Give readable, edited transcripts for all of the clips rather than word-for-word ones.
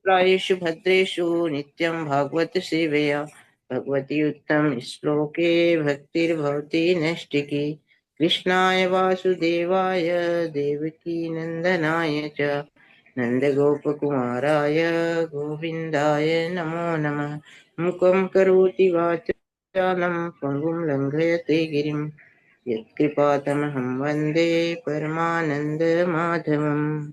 प्रायेषु भद्रेषु नित्यं भागवत सेवया भगवती उत्तम श्लोके भक्तिर्भवति नैष्टिकी। कृष्णाय वासुदेवाय देवकी नंदनाय च नन्दगोपकुमाराय गोविन्दाय नमो नमः। मुखं करोति वाचालं पङ्गुं लङ्घयते गिरिं यत्कृपातमहं वन्दे परमानन्दमाधवम्।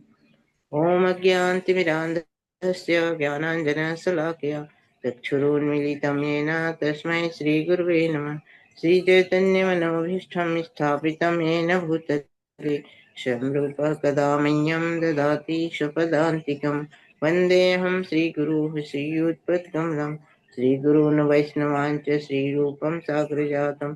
ॐ अज्ञानतिमिरान्धस्य ज्ञानाञ्जनशलाकया चक्षुरुन्मीलितं येन तस्मै श्रीगुरुवे नमः। श्रीचैतन्यमनोभीष्टं स्थापितं येन भूतले स्वयं रूपः कदा मह्यं ददाति स्वपदान्तिकं। वन्देऽहं श्रीगुरुः श्रीयुत्पत्कमलं श्रीगुरून् वैष्णवाञ्च श्रीरूपं साग्रजातं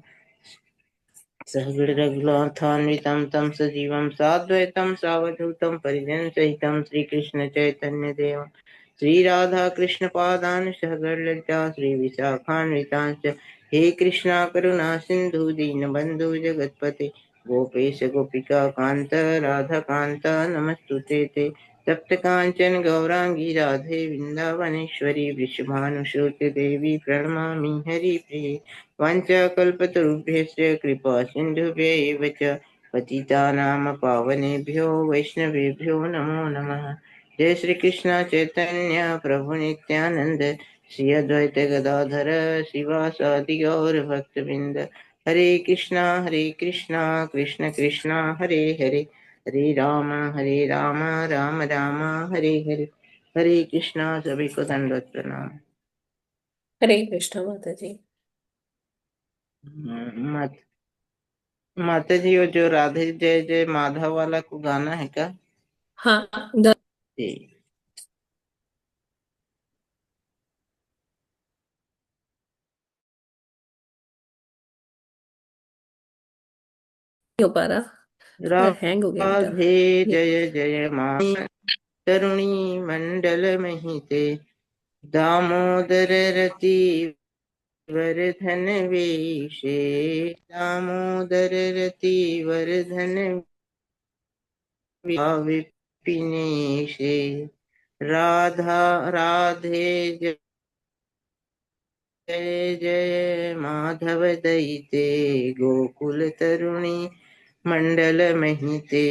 सहगणरघुनाथान्वितं तं सजीवं साद्वैतं सावधूतं परिजनसहितं श्रीकृष्णचैतन्यदेवं श्रीराधाकृष्णपादान् सहगणललिता श्रीविशाखान्वितांश्च। हे कृष्णा करुणा सिन्धु दीनबन्धु जगत्पते गोपेश गोपिका कान्त राधाकान्त नमस्तुते ते। तप्तकाञ्चन गौराङ्गी राधे वृन्दावनेश्वरी वृषभानुसुते देवी प्रणमामि हरिप्रिये। वाञ्छाकल्पतरुभ्यश्च कृपा सिन्धुभ्यैव च पतितानां पावनेभ्यो वैष्णवेभ्यो नमो नमः। जय श्री कृष्ण चैतन्य प्रभु नित्यानंद श्री अद्वैत गदाधर शिवासादि गौर भक्तवृंद। हरे कृष्णा कृष्ण कृष्णा हरे हरे हरे राम राम राम हरे हरे। हरे कृष्णा सभी को दंडवत प्रणाम। हरे कृष्णा माता जी। माता जी वो जो राधे जय जय माधव वाला को गाना है क्या? हाँ जी। हो पा रहा, हैंग हो गया बेटा। राधे जय जय मा तरुणी मंडल महिते दामोदर रति वरधन वेशे दामोदर रति वरधन विपिनेशे राधा राधे जय जय माधव दयिते गोकुल तरुणी मंडल महिते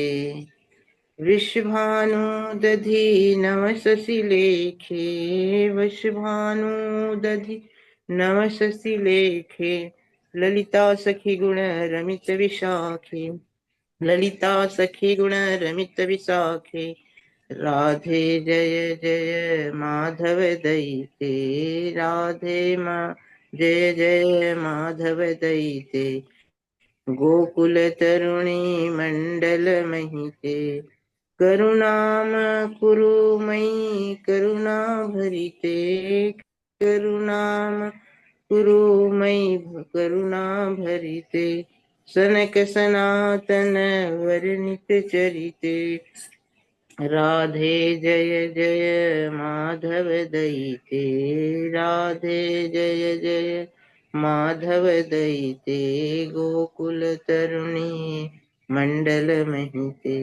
वृषभानु दधि नव शशि लेखे वृषभानु नव शशि लेखे ललिता सखी गुण रमित विशाखे ललिता सखी गुण रमित विशाखे राधे जय जय माधव दयिते राधे जय जय माधव दयिते गोकुल तरुणी मंडल महिते करुणाम कुरु मयि करुणा भरिते करुणाम कुरु मयि करुणा भरिते सनक सनातन वर्णित चरिते राधे जय जय माधव दयिते राधे जय जय माधव दयिते गोकुल तरुणी मंडल महिते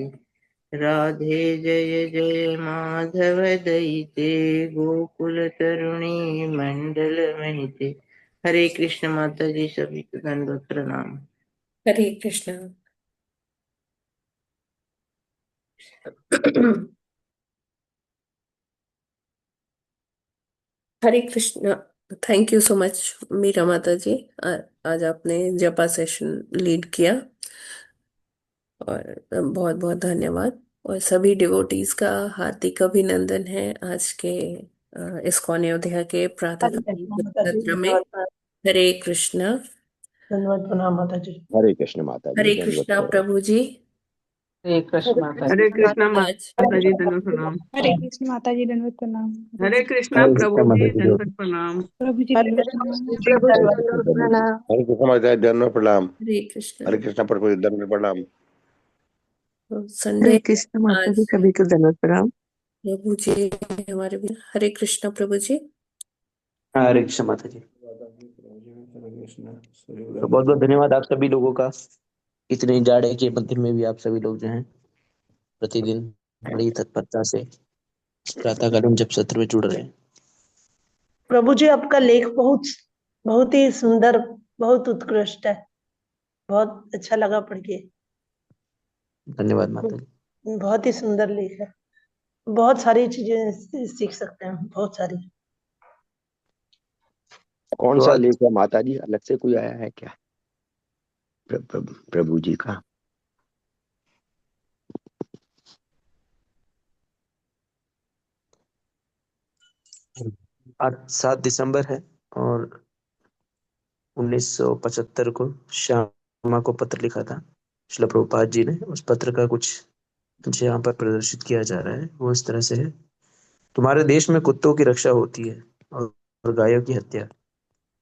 राधे जय जय माधव दयिते गोकुल तरुणी मंडल महिते। हरे कृष्ण माता जी सभी को दंडवत प्रणाम। Hare Krishna. Hare Krishna. Thank you so much Meera Mata ji. आज आपने जपा सेशन लीड किया और बहुत बहुत धन्यवाद। और सभी डिवोटीज का हार्दिक अभिनंदन है आज के इस्कॉन अयोध्या के प्रातः सत्र में। हरे कृष्णा। धन्यवाद प्रणाम माता जी। हरे कृष्ण माता जी। हरे कृष्णा प्रभु जी। हरे कृष्ण माता जी। हरे कृष्णा आज माता जी दंडवत प्रणाम। हरे कृष्ण माता जी दंडवत प्रणाम। हरे कृष्णा प्रभु जी दंडवत प्रणाम। प्रभु जी दंडवत प्रणाम। हरे कृष्ण माता जी दंडवत प्रणाम। हरे कृष्णा। हरे कृष्ण प्रभु जी दंडवत प्रणाम। संडे हरे कृष्ण माता जी सभी को दंडवत प्रणाम। प्रभु जी हमारे भी। हरे कृष्णा प्रभु जी। हरे कृष्ण माता जी। तो बहुत बहुत धन्यवाद आप सभी लोगों का, इतने जाड़े के मध्य में भी आप सभी लोग जो हैं प्रतिदिन बड़ी तत्परता से प्रातःकालीन जप सत्र में जुड़ रहे हैं। प्रभु जी, आपका लेख बहुत बहुत ही सुंदर, बहुत उत्कृष्ट है। बहुत अच्छा लगा पढ़ के। धन्यवाद माता जी। बहुत ही सुंदर लेख है। बहुत सारी चीजें सीख सकते हैं, बहुत सारी। कौन तो सा आज लेख है माता जी, अलग से कोई आया है क्या? प्रभु जी का। आज 7 दिसंबर है और 1975 को श्यामा को पत्र लिखा था श्रील प्रभुपाद जी ने। उस पत्र का कुछ मुझे यहाँ पर प्रदर्शित किया जा रहा है। वो इस तरह से है। तुम्हारे देश में कुत्तों की रक्षा होती है और गायों की हत्या।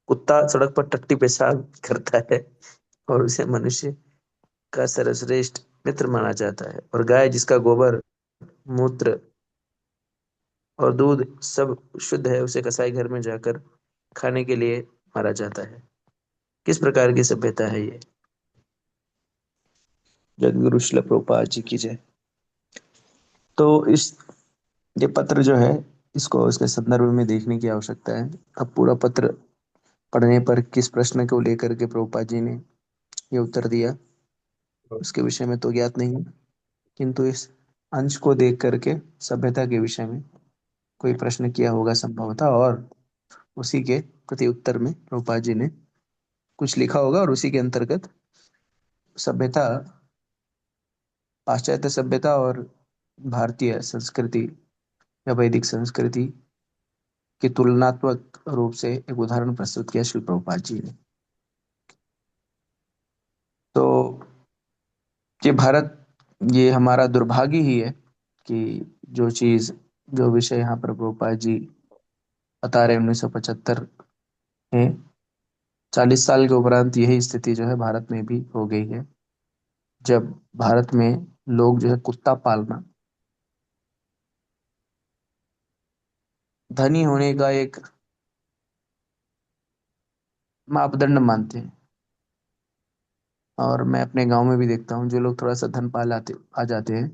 कुत्ता सड़क पर टट्टी पेशाब करता है और उसे मनुष्य का सर्वश्रेष्ठ मित्र माना जाता है, और गाय जिसका गोबर, मूत्र और दूध सब शुद्ध है, उसे कसाई घर में जाकर खाने के लिए मारा जाता है। किस प्रकार की सभ्यता है ये? जगतगुरु श्रील प्रभुपाद जी की जय। तो इस ये पत्र जो है, इसको इसके संदर्भ में देखने की आवश्यकता है। अब पूरा पत्र पढ़ने पर किस प्रश्न को लेकर के प्रभुपाद जी ने ये उत्तर दिया, उसके विषय में तो ज्ञात नहीं है, किंतु इस अंश को देख करके सभ्यता के विषय में कोई प्रश्न किया होगा संभवतः, और उसी के प्रति उत्तर में प्रभुपाद जी ने कुछ लिखा होगा, और उसी के अंतर्गत सभ्यता, पाश्चात्य सभ्यता और भारतीय संस्कृति या वैदिक संस्कृति की तुलनात्मक रूप से एक उदाहरण प्रस्तुत किया श्री प्रभुपाद जी ने। तो ये भारत, ये हमारा दुर्भाग्य ही है कि जो चीज, जो विषय यहाँ पर प्रभुपाद जी बता रहे 1975 में, 40 साल के उपरांत यही स्थिति जो है भारत में भी हो गई है, जब भारत में लोग जो है कुत्ता पालना धनी होने का एक मापदंड मानते हैं। और मैं अपने गांव में भी देखता हूँ, जो लोग थोड़ा सा धन पाल आते आ जाते हैं,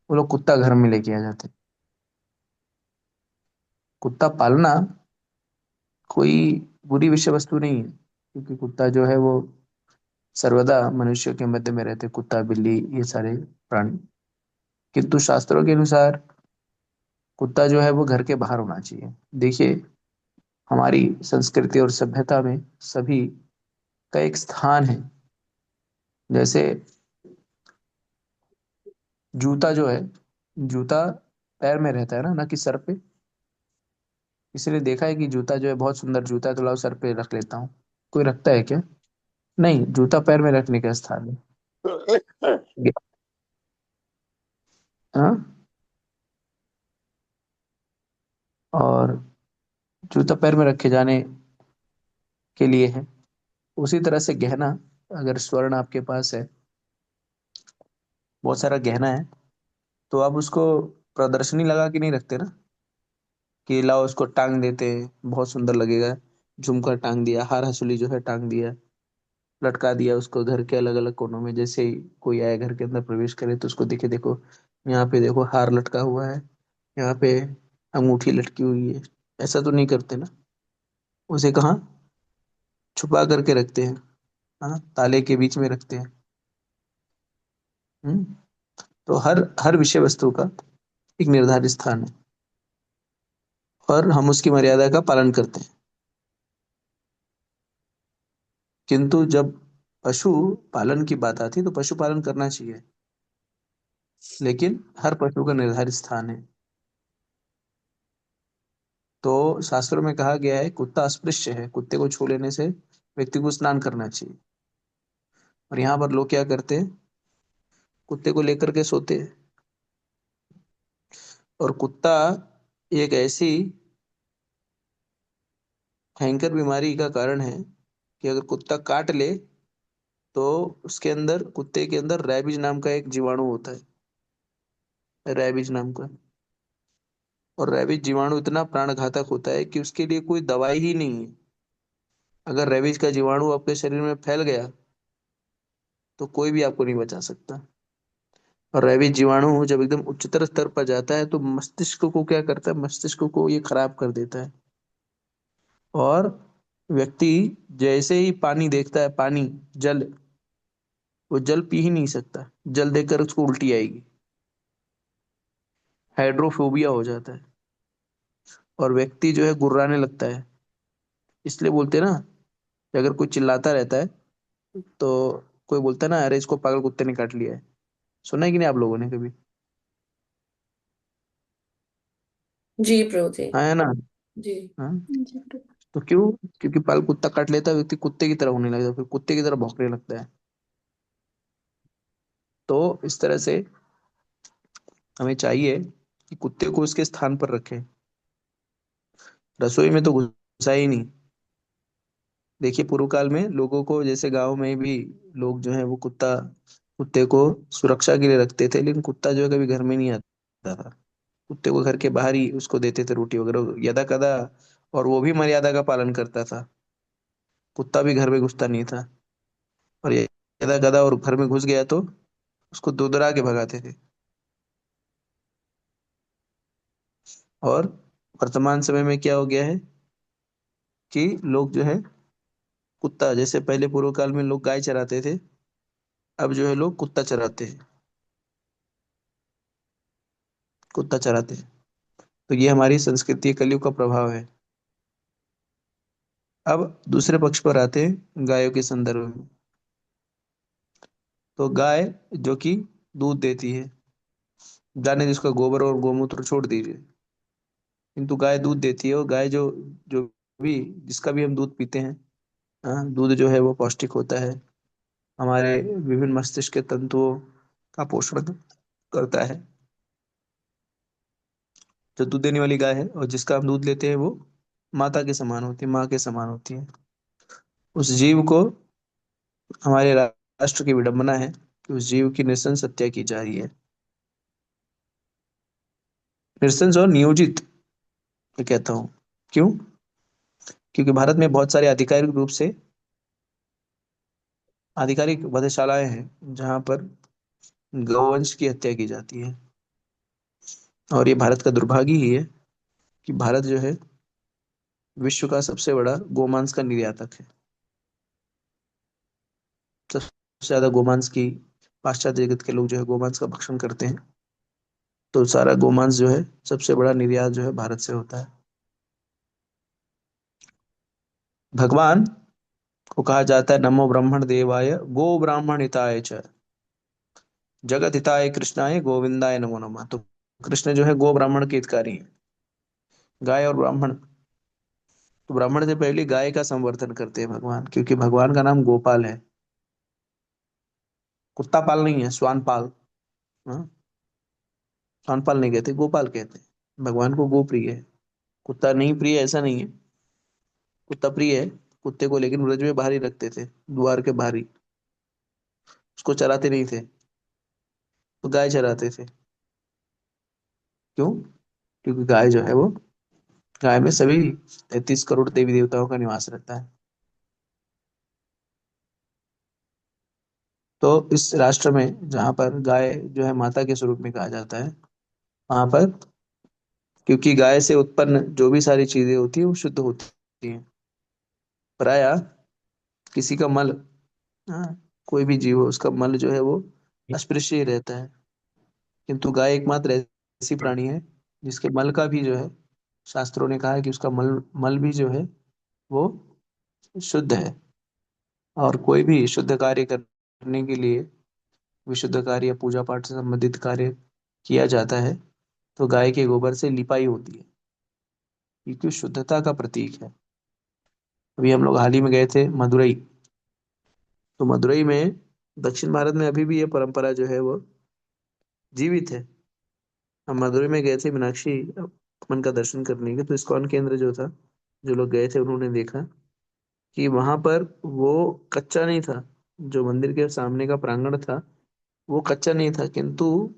वो लोग कुत्ता घर में लेके आ जाते हैं। कुत्ता पालना कोई बुरी विषय वस्तु नहीं है, क्योंकि कुत्ता जो है वो सर्वदा मनुष्यों के मध्य में रहते, कुत्ता बिल्ली ये सारे प्राणी। किंतु शास्त्रों के अनुसार कुत्ता जो है वो घर के बाहर होना चाहिए। देखिए, हमारी संस्कृति और सभ्यता में सभी का एक स्थान है। जैसे जूता जो है, जूता पैर में रहता है ना, कि सर पे। इसलिए देखा है कि जूता जो है बहुत सुंदर जूता है, तो लाओ सर पे रख लेता हूँ। कोई रखता है क्या? नहीं, जूता पैर में रखने का स्थान है। हाँ। और जूता पैर में रखे जाने के लिए है। उसी तरह से गहना, अगर स्वर्ण आपके पास है, बहुत सारा गहना है, तो आप उसको प्रदर्शनी लगा के नहीं रखते ना, कि लाओ उसको टांग देते हैं, बहुत सुंदर लगेगा। झुमका टांग दिया, हार हसूली जो है टांग दिया, लटका दिया उसको घर के अलग अलग कोनों में। जैसे ही कोई आए घर के अंदर प्रवेश करे तो उसको दिखे, देखो यहाँ पे देखो हार लटका हुआ है, यहाँ पे अंगूठी लटकी हुई है। ऐसा तो नहीं करते ना। उसे कहाँ छुपा करके रखते हैं? हाँ, ताले के बीच में रखते हैं। हम्म। तो हर हर विषय वस्तु का एक निर्धारित स्थान है, और हम उसकी मर्यादा का पालन करते हैं। किंतु जब पशु पालन की बात आती है तो पशुपालन करना चाहिए, लेकिन हर पशु का निर्धारित स्थान है। तो शास्त्रों में कहा गया है कुत्ता अस्पृश्य है, कुत्ते को छू लेने से व्यक्ति को स्नान करना चाहिए। और यहाँ पर लोग क्या करते हैं, कुत्ते को लेकर के सोते हैं। और कुत्ता एक ऐसी भयंकर बीमारी का कारण है कि अगर कुत्ता काट ले तो उसके अंदर, कुत्ते के अंदर रैबिज नाम का एक जीवाणु होता है, रैबिज नाम का। और रैबिज जीवाणु इतना प्राणघातक होता है कि उसके लिए कोई दवाई ही नहीं है। अगर रैबिज का जीवाणु आपके शरीर में फैल गया तो कोई भी आपको नहीं बचा सकता। और रैबिज जीवाणु जब एकदम उच्चतर स्तर पर जाता है तो मस्तिष्क को क्या करता है, मस्तिष्क को ये खराब कर देता है। और व्यक्ति जैसे ही पानी देखता है, पानी, जल, वो जल पी ही नहीं सकता। जल देखकर उसको उल्टी आएगी, हाइड्रोफोबिया हो जाता है, और व्यक्ति जो है गुर्राने लगता है। इसलिए बोलते हैं ना कि अगर कोई चिल्लाता रहता है तो कोई बोलता है ना, अरे इसको पागल कुत्ते ने काट लिया है। सुना है कि नहीं आप लोगों ने कभी? जी प्रभु जी। हाँ, है ना? जी। हाँ। जी प्रभु। तो क्यों? क्योंकि पागल कुत्ता काट लेता है, व्यक्ति कुत्ते की तरह होने लगता है, फिर कुत्ते की तरह भौंकने लगता है। तो इस तरह से हमें चाहिए कि कुत्ते को उसके स्थान पर रखें। रसोई में तो घुसा ही नहीं। देखिए पूर्व काल में लोगों को, जैसे गांव में भी लोग जो है वो कुत्ते को सुरक्षा के लिए रखते थे, लेकिन कुत्ता जो है कभी घर में नहीं आता था। कुत्ते को घर के बाहर ही उसको देते थे रोटी वगैरह, यदा कदा। और वो भी मर्यादा का पालन करता था। कुत्ता भी घर में घुसता नहीं था। और यदा कदा और घर में घुस गया तो उसको दुदरा के भगाते थे। और वर्तमान समय में क्या हो गया है कि लोग जो है कुत्ता, जैसे पहले पूर्व काल में लोग गाय चराते थे, अब जो है लोग कुत्ता चराते हैं। तो ये हमारी संस्कृति कलयुग का प्रभाव है। अब दूसरे पक्ष पर आते हैं गायों के संदर्भ में। तो गाय जो कि दूध देती है, जाने जिसका गोबर और गोमूत्र छोड़ दीजिए, किंतु गाय दूध देती है। और गाय जो जो भी जिसका भी हम दूध पीते हैं, हाँ, दूध जो है वो पौष्टिक होता है, हमारे विभिन्न मस्तिष्क के तंतुओं का पोषण करता है। जो दूध देने वाली गाय है और जिसका हम दूध लेते हैं वो माता के समान होती है, माँ के समान होती है। उस जीव को, हमारे राष्ट्र की विडंबना है कि उस जीव की नृशंस हत्या की जा रही है। नृशंस और नियोजित, मैं कहता हूँ। क्यों? क्योंकि भारत में बहुत सारे आधिकारिक वधशालाएं हैं जहां पर गौवंश की हत्या की जाती है। और ये भारत का दुर्भाग्य ही है कि भारत जो है विश्व का सबसे बड़ा गोमांस का निर्यातक है। सबसे ज्यादा गोमांस की, पाश्चात्य जगत के लोग जो है गोमांस का भक्षण करते हैं। तो सारा गोमांस जो है सबसे बड़ा निर्यात जो है भारत से होता है। भगवान को कहा जाता है नमो ब्राह्मण देवाय गो ब्राह्मण हिताय च जगत हिताय कृष्णाय गोविंदाय नमो नमः। तो कृष्ण जो है गो ब्राह्मण के हितकारी हैं। गाय और ब्राह्मण, तो ब्राह्मण से पहले गाय का संवर्धन करते हैं भगवान, क्योंकि भगवान का नाम गोपाल है। कुत्ता पाल नहीं है, स्वानपाल। हाँ, स्वानपाल नहीं कहते, गोपाल कहते हैं। भगवान को गो प्रिय है, कुत्ता नहीं प्रिय ऐसा नहीं है। कुत्ता प्रिय है। कुत्ते को लेकिन ब्रज में बाहर ही रखते थे, द्वार के बाहर ही। उसको चराते नहीं थे, तो गाय चराते थे। क्यों? क्योंकि गाय जो है वो, गाय में सभी 33 करोड़ देवी देवताओं का निवास रहता है। तो इस राष्ट्र में जहाँ पर गाय जो है माता के स्वरूप में कहा जाता है, वहां पर, क्योंकि गाय से उत्पन्न जो भी सारी चीजें होती है वो शुद्ध होती हैं। प्राय किसी का मल, हाँ, कोई भी जीव हो उसका मल जो है वो अस्पृश्य ही रहता है। किंतु गाय एकमात्र ऐसी प्राणी है जिसके मल का भी जो है, शास्त्रों ने कहा है कि उसका मल मल भी जो है वो शुद्ध है। और कोई भी शुद्ध कार्य करने के लिए, विशुद्ध कार्य, पूजा पाठ से संबंधित कार्य किया जाता है, तो गाय के गोबर से लिपाई होती है, क्योंकि शुद्धता का प्रतीक है। अभी हम लोग हाल ही में गए थे मदुरई। तो मदुरई में, दक्षिण भारत में अभी भी ये परंपरा जो है वो जीवित है। हम मदुरई में गए थे मीनाक्षी मन का दर्शन करने के, तो इस्कॉन केंद्र जो था, जो लोग गए थे उन्होंने देखा कि वहां पर वो कच्चा नहीं था। जो मंदिर के सामने का प्रांगण था वो कच्चा नहीं था, किंतु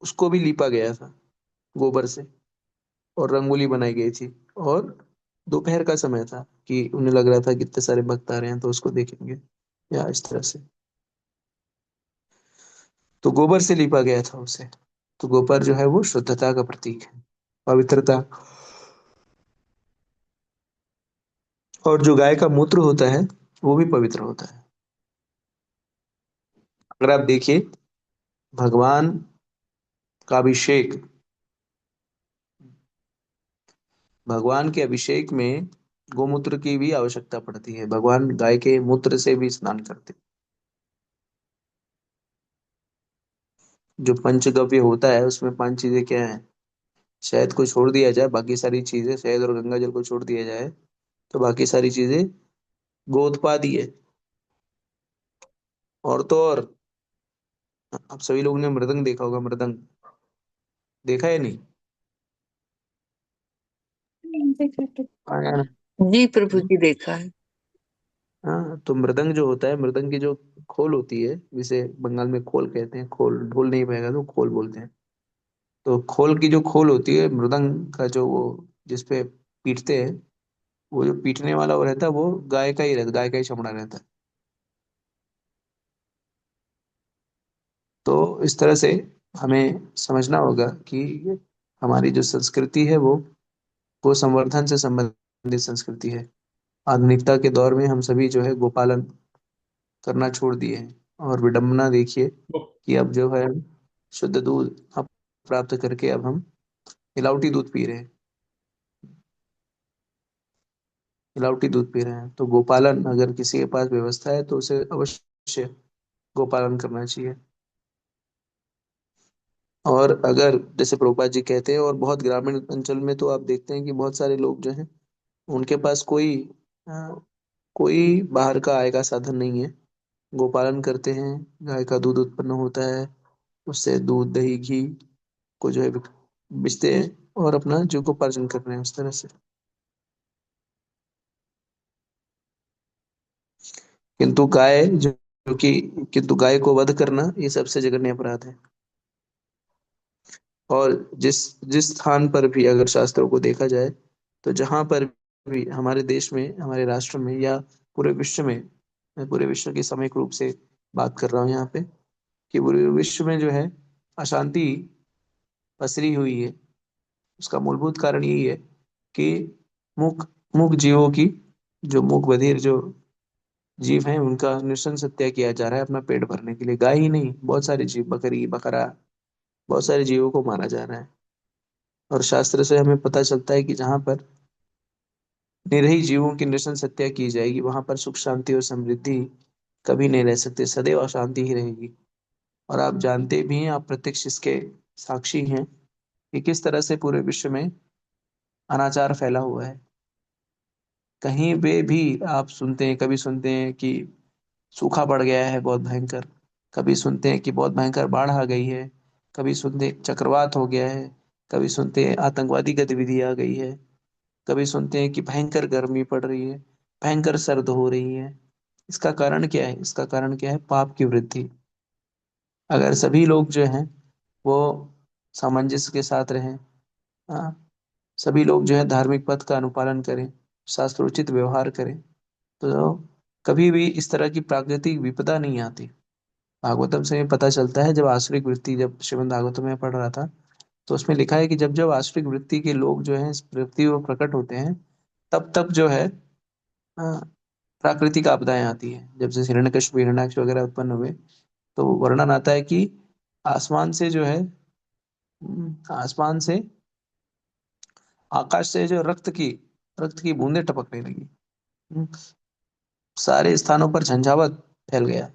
उसको भी लीपा गया था गोबर से, और रंगोली बनाई गई थी। और दोपहर का समय था कि उन्हें लग रहा था कि इतने सारे भक्त आ रहे हैं तो उसको देखेंगे, या इस तरह से। तो गोबर से लिपा गया था उसे। तो गोबर जो है वो शुद्धता का प्रतीक है, पवित्रता। और जो गाय का मूत्र होता है वो भी पवित्र होता है। अगर आप देखिए, भगवान का अभिषेक, भगवान के अभिषेक में गोमूत्र की भी आवश्यकता पड़ती है। भगवान गाय के मूत्र से भी स्नान करते हैं। जो पंचगव्य होता है उसमें 5 चीजें क्या है? शहद को छोड़ दिया जाए, बाकी सारी चीजें, शहद और गंगा जल को छोड़ दिया जाए तो बाकी सारी चीजें गोदपादी है। और तो और, आप सभी लोगों ने मृदंग देखा होगा। मृदंग देखा है नहीं? देख सकते। हाँ यार। जी प्रभु जी, देखा है। हाँ, तो मृदंग जो होता है, मृदंग की जो खोल होती है, जिसे बंगाल में खोल कहते हैं, खोल, ढोल नहीं पाएगा तो खोल बोलते हैं। तो खोल की जो खोल होती है, मृदंग का जो वो जिसपे पीटते हैं, वो जो पीटने वाला वो रहता है, वो गाय का ही रहता, गाय का ही चमड़ा रहता है। तो इस तरह से हमें समझना होगा कि हमारी जो संस्कृति है वो संवर्धन से संबंधित संस्कृति है। आधुनिकता के दौर में हम सभी जो है गोपालन करना छोड़ दिए हैं। और विडंबना देखिए कि अब जो है शुद्ध दूध अब प्राप्त करके अब हम मिलावटी दूध पी रहे हैं। मिलावटी दूध पी रहे हैं। तो गोपालन अगर किसी के पास व्यवस्था है तो उसे अवश्य गोपालन करना चाहिए। और अगर जैसे प्रभुपाद जी कहते हैं, और बहुत ग्रामीण अंचल में तो आप देखते हैं कि बहुत सारे लोग जो हैं उनके पास अ, कोई बाहर का आय का साधन नहीं है। गोपालन करते हैं, गाय का दूध उत्पन्न होता है, उससे दूध दही घी को जो है बेचते हैं और अपना जीविकोपार्जन कर रहे हैं उस तरह से। किंतु गाय जो कि किंतु गाय को वध करना ये सबसे जघन्य अपराध है। और जिस जिस स्थान पर भी अगर शास्त्रों को देखा जाए, तो जहां पर भी हमारे देश में, हमारे राष्ट्र में, या पूरे विश्व में, मैं पूरे विश्व की सामूहिक रूप से बात कर रहा हूँ यहाँ पे, कि पूरे विश्व में जो है अशांति पसरी हुई है, उसका मूलभूत कारण यही है कि मूक मूक जीवों की, जो मूक बधिर जो जीव हैं, उनका नृशंस हत्या किया जा रहा है अपना पेट भरने के लिए। गाय ही नहीं, बहुत सारे जीव, बकरी बकरा, बहुत सारे जीवों को मारा जा रहा है। और शास्त्र से हमें पता चलता है कि जहां पर निरीह जीवों की नृशंस हत्या की जाएगी, वहां पर सुख शांति और समृद्धि कभी नहीं रह सकते, सदैव अशांति ही रहेगी। और आप जानते भी हैं, आप प्रत्यक्ष इसके साक्षी हैं कि किस तरह से पूरे विश्व में अनाचार फैला हुआ है। कहीं पे भी आप सुनते हैं, कभी सुनते हैं कि सूखा पड़ गया है बहुत भयंकर, कभी सुनते हैं कि बहुत भयंकर बाढ़ आ गई है, कभी सुनते हैं चक्रवात हो गया है, कभी सुनते हैं आतंकवादी गतिविधि आ गई है, कभी सुनते हैं कि भयंकर गर्मी पड़ रही है, भयंकर सर्द हो रही है। इसका कारण क्या है? इसका कारण क्या है? पाप की वृद्धि। अगर सभी लोग जो हैं वो सामंजस्य के साथ रहें, हाँ, सभी लोग जो है धार्मिक पथ का अनुपालन करें, शास्त्रोचित व्यवहार करें, तो कभी भी इस तरह की प्राकृतिक विपदा नहीं आती। भागवतम से हमें पता चलता है, जब आसुरिक वृत्ति, जब श्रीमद् भागवतम में पढ़ रहा था, तो उसमें लिखा है कि जब जब आसुरिक वृत्ति के लोग जो है इस पृथ्वी पर प्रकट होते हैं, तब तब जो है प्राकृतिक आपदाएं आती हैं। जब से हिरण्यकश्यप हिरण्याक्ष वगैरह उत्पन्न हुए, तो वर्णन आता है कि आसमान से जो है, आसमान से, आकाश से जो रक्त की बूंदें टपकने लगी। हम्म, सारे स्थानों पर झंझावात फैल गया,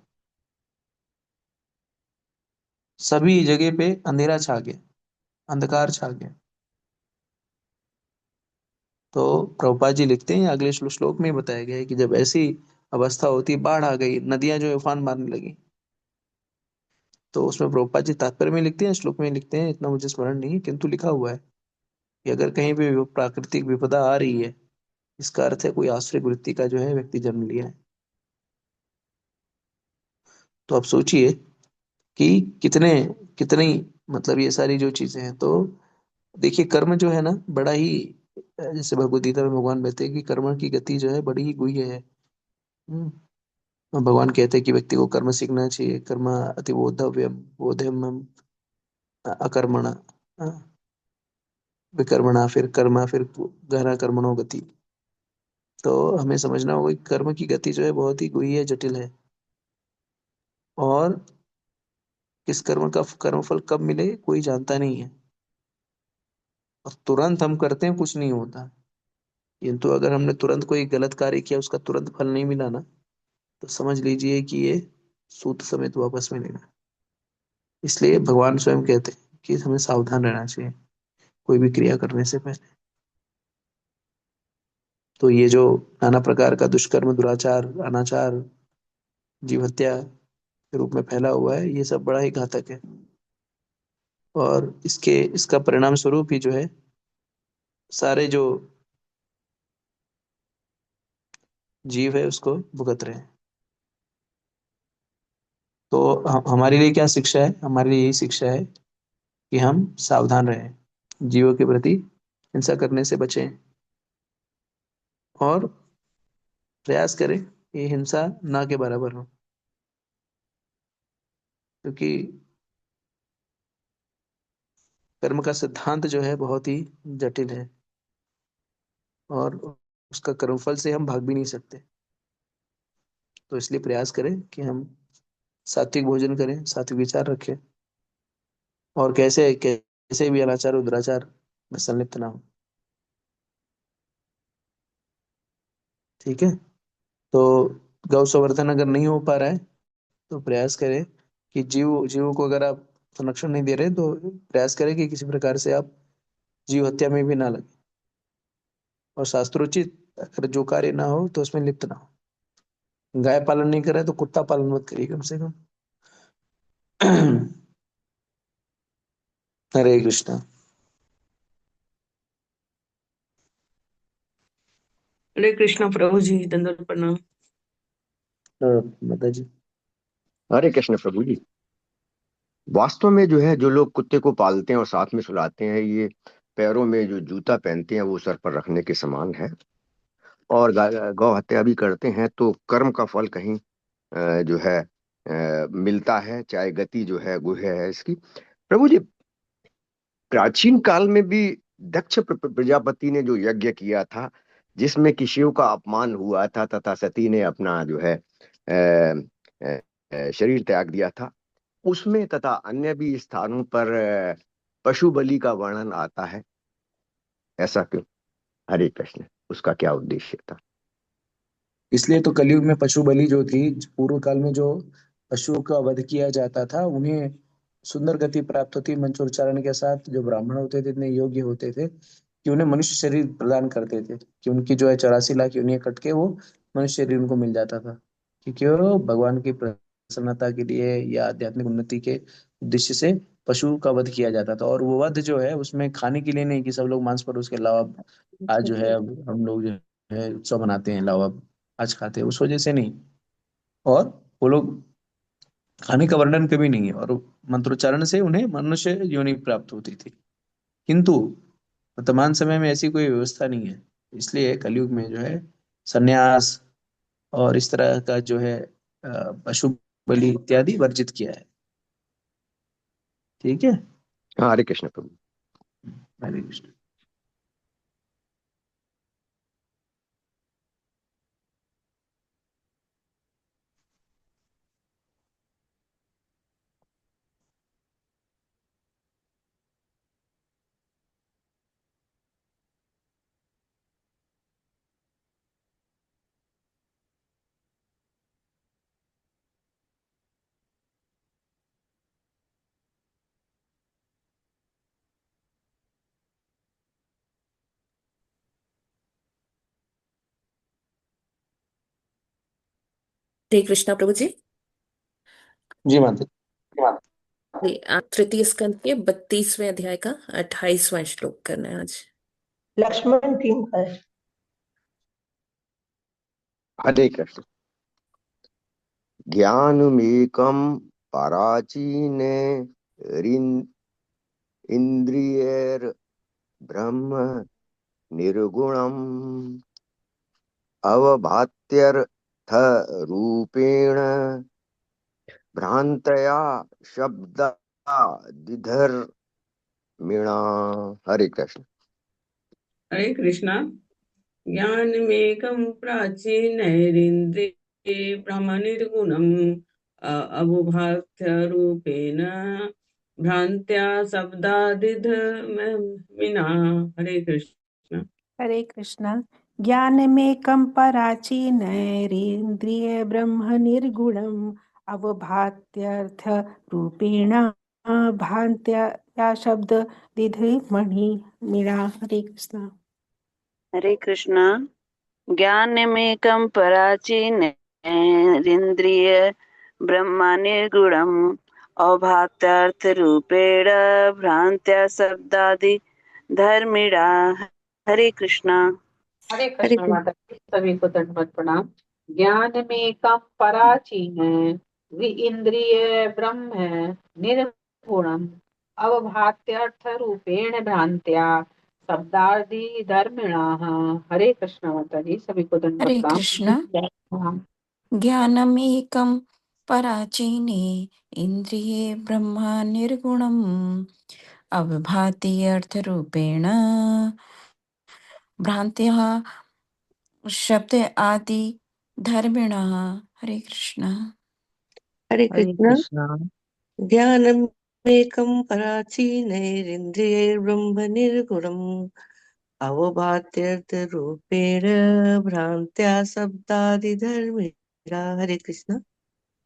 सभी जगह पे अंधेरा छा गया, अंधकार छा गया। तो प्रभुपाद जी लिखते हैं, अगले श्लोक में बताया गया है कि जब ऐसी अवस्था होती, बाढ़ आ गई, नदियां जो है उफान मारने लगी, तो उसमें प्रभुपाद जी तात्पर्य में लिखते हैं, श्लोक में लिखते हैं, इतना मुझे स्मरण नहीं है, किंतु लिखा हुआ है कि अगर कहीं भी प्राकृतिक विपदा आ रही है, इसका अर्थ है कोई आश्रय वृत्ति का जो है व्यक्ति जन्म लिया है। तो आप सोचिए कि कितने कितनी, मतलब ये सारी जो चीजें हैं। तो देखिए, कर्म जो है ना, बड़ा ही, जैसे भगवद गीता में भगवान कहते हैं कि कर्म की गति जो है बड़ी ही गुह्य है। हम्म, भगवान कहते हैं कि व्यक्ति को कर्म सीखना चाहिए, कर्म अति बोधव्यम बोधेयम अकर्मणा, विकर्मणा, फिर कर्मा, फिर गहरा कर्मणो गति। तो हमें समझना होगा कि कर्म की गति जो है बहुत ही गुही है, जटिल है, और किस कर्म का कर्मफल कब मिले कोई जानता नहीं है, और तुरंत हम करते हैं कुछ नहीं होता। किंतु अगर हमने तुरंत कोई गलत कार्य किया, उसका तुरंत फल नहीं मिला ना, तो समझ लीजिए कि ये सूत समेत वापस मिलेगा। इसलिए भगवान स्वयं कहते हैं कि हमें सावधान रहना चाहिए कोई भी क्रिया करने से पहले। तो ये जो नाना प्रकार का दुष्कर्म, दुराचार, अनाचार, जीव हत्या के रूप में फैला हुआ है, ये सब बड़ा ही घातक है, और इसका परिणाम स्वरूप ही जो है सारे जो जीव है उसको भुगत रहे हैं। तो हमारे लिए क्या शिक्षा है? हमारे लिए यही शिक्षा है कि हम सावधान रहें, जीवों के प्रति हिंसा करने से बचें, और प्रयास करें कि हिंसा ना के बराबर हो, क्योंकि कर्म का सिद्धांत जो है बहुत ही जटिल है, और उसका कर्मफल से हम भाग भी नहीं सकते। तो इसलिए प्रयास करें कि हम सात्विक भोजन करें, सात्विक विचार रखें, और कैसे कैसे भी अनाचार और दुराचार में संलिप्त ना हो। ठीक है। तो गौ संवर्धन अगर नहीं हो पा रहा है, तो प्रयास करें कि जीवों को अगर आप संरक्षण नहीं दे रहे, तो प्रयास करें कि किसी प्रकार से आप जीव हत्या में भी ना लगे, और शास्त्रोचित अगर जो कार्य ना हो तो उसमें लिप्त ना हो। गाय पालन नहीं कर रहे तो कुत्ता पालन मत करिए कम से कम। हरे कृष्णा। हरे कृष्णा प्रभु जी, दंडवत प्रणाम। माता जी। हरे कृष्ण प्रभु जी। वास्तव में जो है, जो लोग कुत्ते को पालते हैं और साथ में सुलाते हैं, ये पैरों में जो जूता पहनते हैं वो सर पर रखने के समान है। और गौ हत्या भी करते हैं तो कर्म का फल कहीं जो है मिलता है, चाहे गति जो है गुह्य है इसकी। प्रभु जी, प्राचीन काल में भी दक्ष प्रजापति ने जो यज्ञ किया था, जिसमें कि शिव का अपमान हुआ था तथा सती ने अपना जो है शरीर त्याग दिया था, उसमें तथा अन्य भी स्थानों पर पशु बलि का वर्णन आता है। ऐसा क्यों? हरे कृष्ण। उसका क्या उद्देश्य था? इसलिए तो कलयुग में पशु बलि जो थी, पूर्व काल में जो पशुओं का वध किया जाता था, उन्हें सुंदर गति प्राप्त होती, मंत्रोच्चारण के साथ। जो ब्राह्मण होते थे इतने योग्य होते थे कि उन्हें मनुष्य शरीर प्रदान करते थे, कि उनकी जो है 84 लाख योनियां कट के वो मनुष्य शरीर उनको मिल जाता था, क्योंकि वो भगवान की प्रसन्नता के लिए या आध्यात्मिक उन्नति के उद्देश्य से पशु का वध किया जाता था। और वो वध जो है उसमें खाने के लिए नहीं कि सब लोग मांस पर, उसके अलावा आज जो है अब हम लोग जो है उत्सव मनाते हैं, अलावा आज खाते हैं, उस वजह से नहीं। और वो लोग खाने का वर्णन कभी नहीं है, और मंत्रोच्चारण से उन्हें मनुष्य योनि प्राप्त होती थी। किंतु वर्तमान समय में ऐसी कोई व्यवस्था नहीं है, इसलिए कलयुग में जो है संन्यास और इस तरह का जो है पशु बलि इत्यादि वर्जित किया है। ठीक है। हाँ, हरे कृष्ण प्रभु। हरे कृष्ण। हरे कृष्णा प्रभु जी। जी माता जी। जी, आप तृतीय स्कंद के 32वें अध्याय का 28वां श्लोक करना है आज। लक्ष्मण टीम का है। हरे कृष्ण। ज्ञानमेकं पराचीने इंद्रियैर्ब्रह्म निर्गुणम् अवभात्यर् रूपेण भ्रांतया शब्दादिधर्मिणा। हरे कृष्ण। हरे कृष्णा। ज्ञानमेकं प्राचीनैरिन्द्रिये भ्रमनिर्गुणम् अवभात्य भ्रान्त्या शब्दादिधमिना। हरे कृष्ण। हरे कृष्ण। ज्ञानमेकं पराचीनैरिन्द्रिय ब्रह्म निर्गुणम् अवभात्यर्थ रूपेण भान्त्या या शब्द दिधमणि मीणा। हरे कृष्ण। हरे कृष्णा। ज्ञानमेकं पराचीनेन्द्रिय ब्रह्म निर्गुणम् अभात्यार्थरूपेण भ्रान्त्या शब्दादि धर्मिणा। हरे कृष्णा। हरे हरे कृष्ण कृष्ण। माता जी, सभी को दंडवत प्रणाम। ज्ञान में कम पराचीन है, वि इंद्रिय ब्रह्म है, निर्गुणम अवभात्यर्थ रूपेण भ्रांत्या शब्दादि धर्मिणा। हरे कृष्ण माता जी, सभी को दंडवत हरे कृष्ण। प्रणाम। ज्ञानमेकं पराचीने इन्द्रिये ब्रह्मा निर्गुणम् अविभाति अर्थरूपेण भ्रान्त्या शब्द आदि धर्मिणः। हरे कृष्ण। हरे हरे कृष्ण। कृष्णा। ज्ञानमेकं पराचीनैरिन्द्रियैर्ब्रह्म निर्गुणम् अवभात्यर्थरूपेण भ्रान्त्या शब्दादिधर्मिणा। हरे कृष्ण।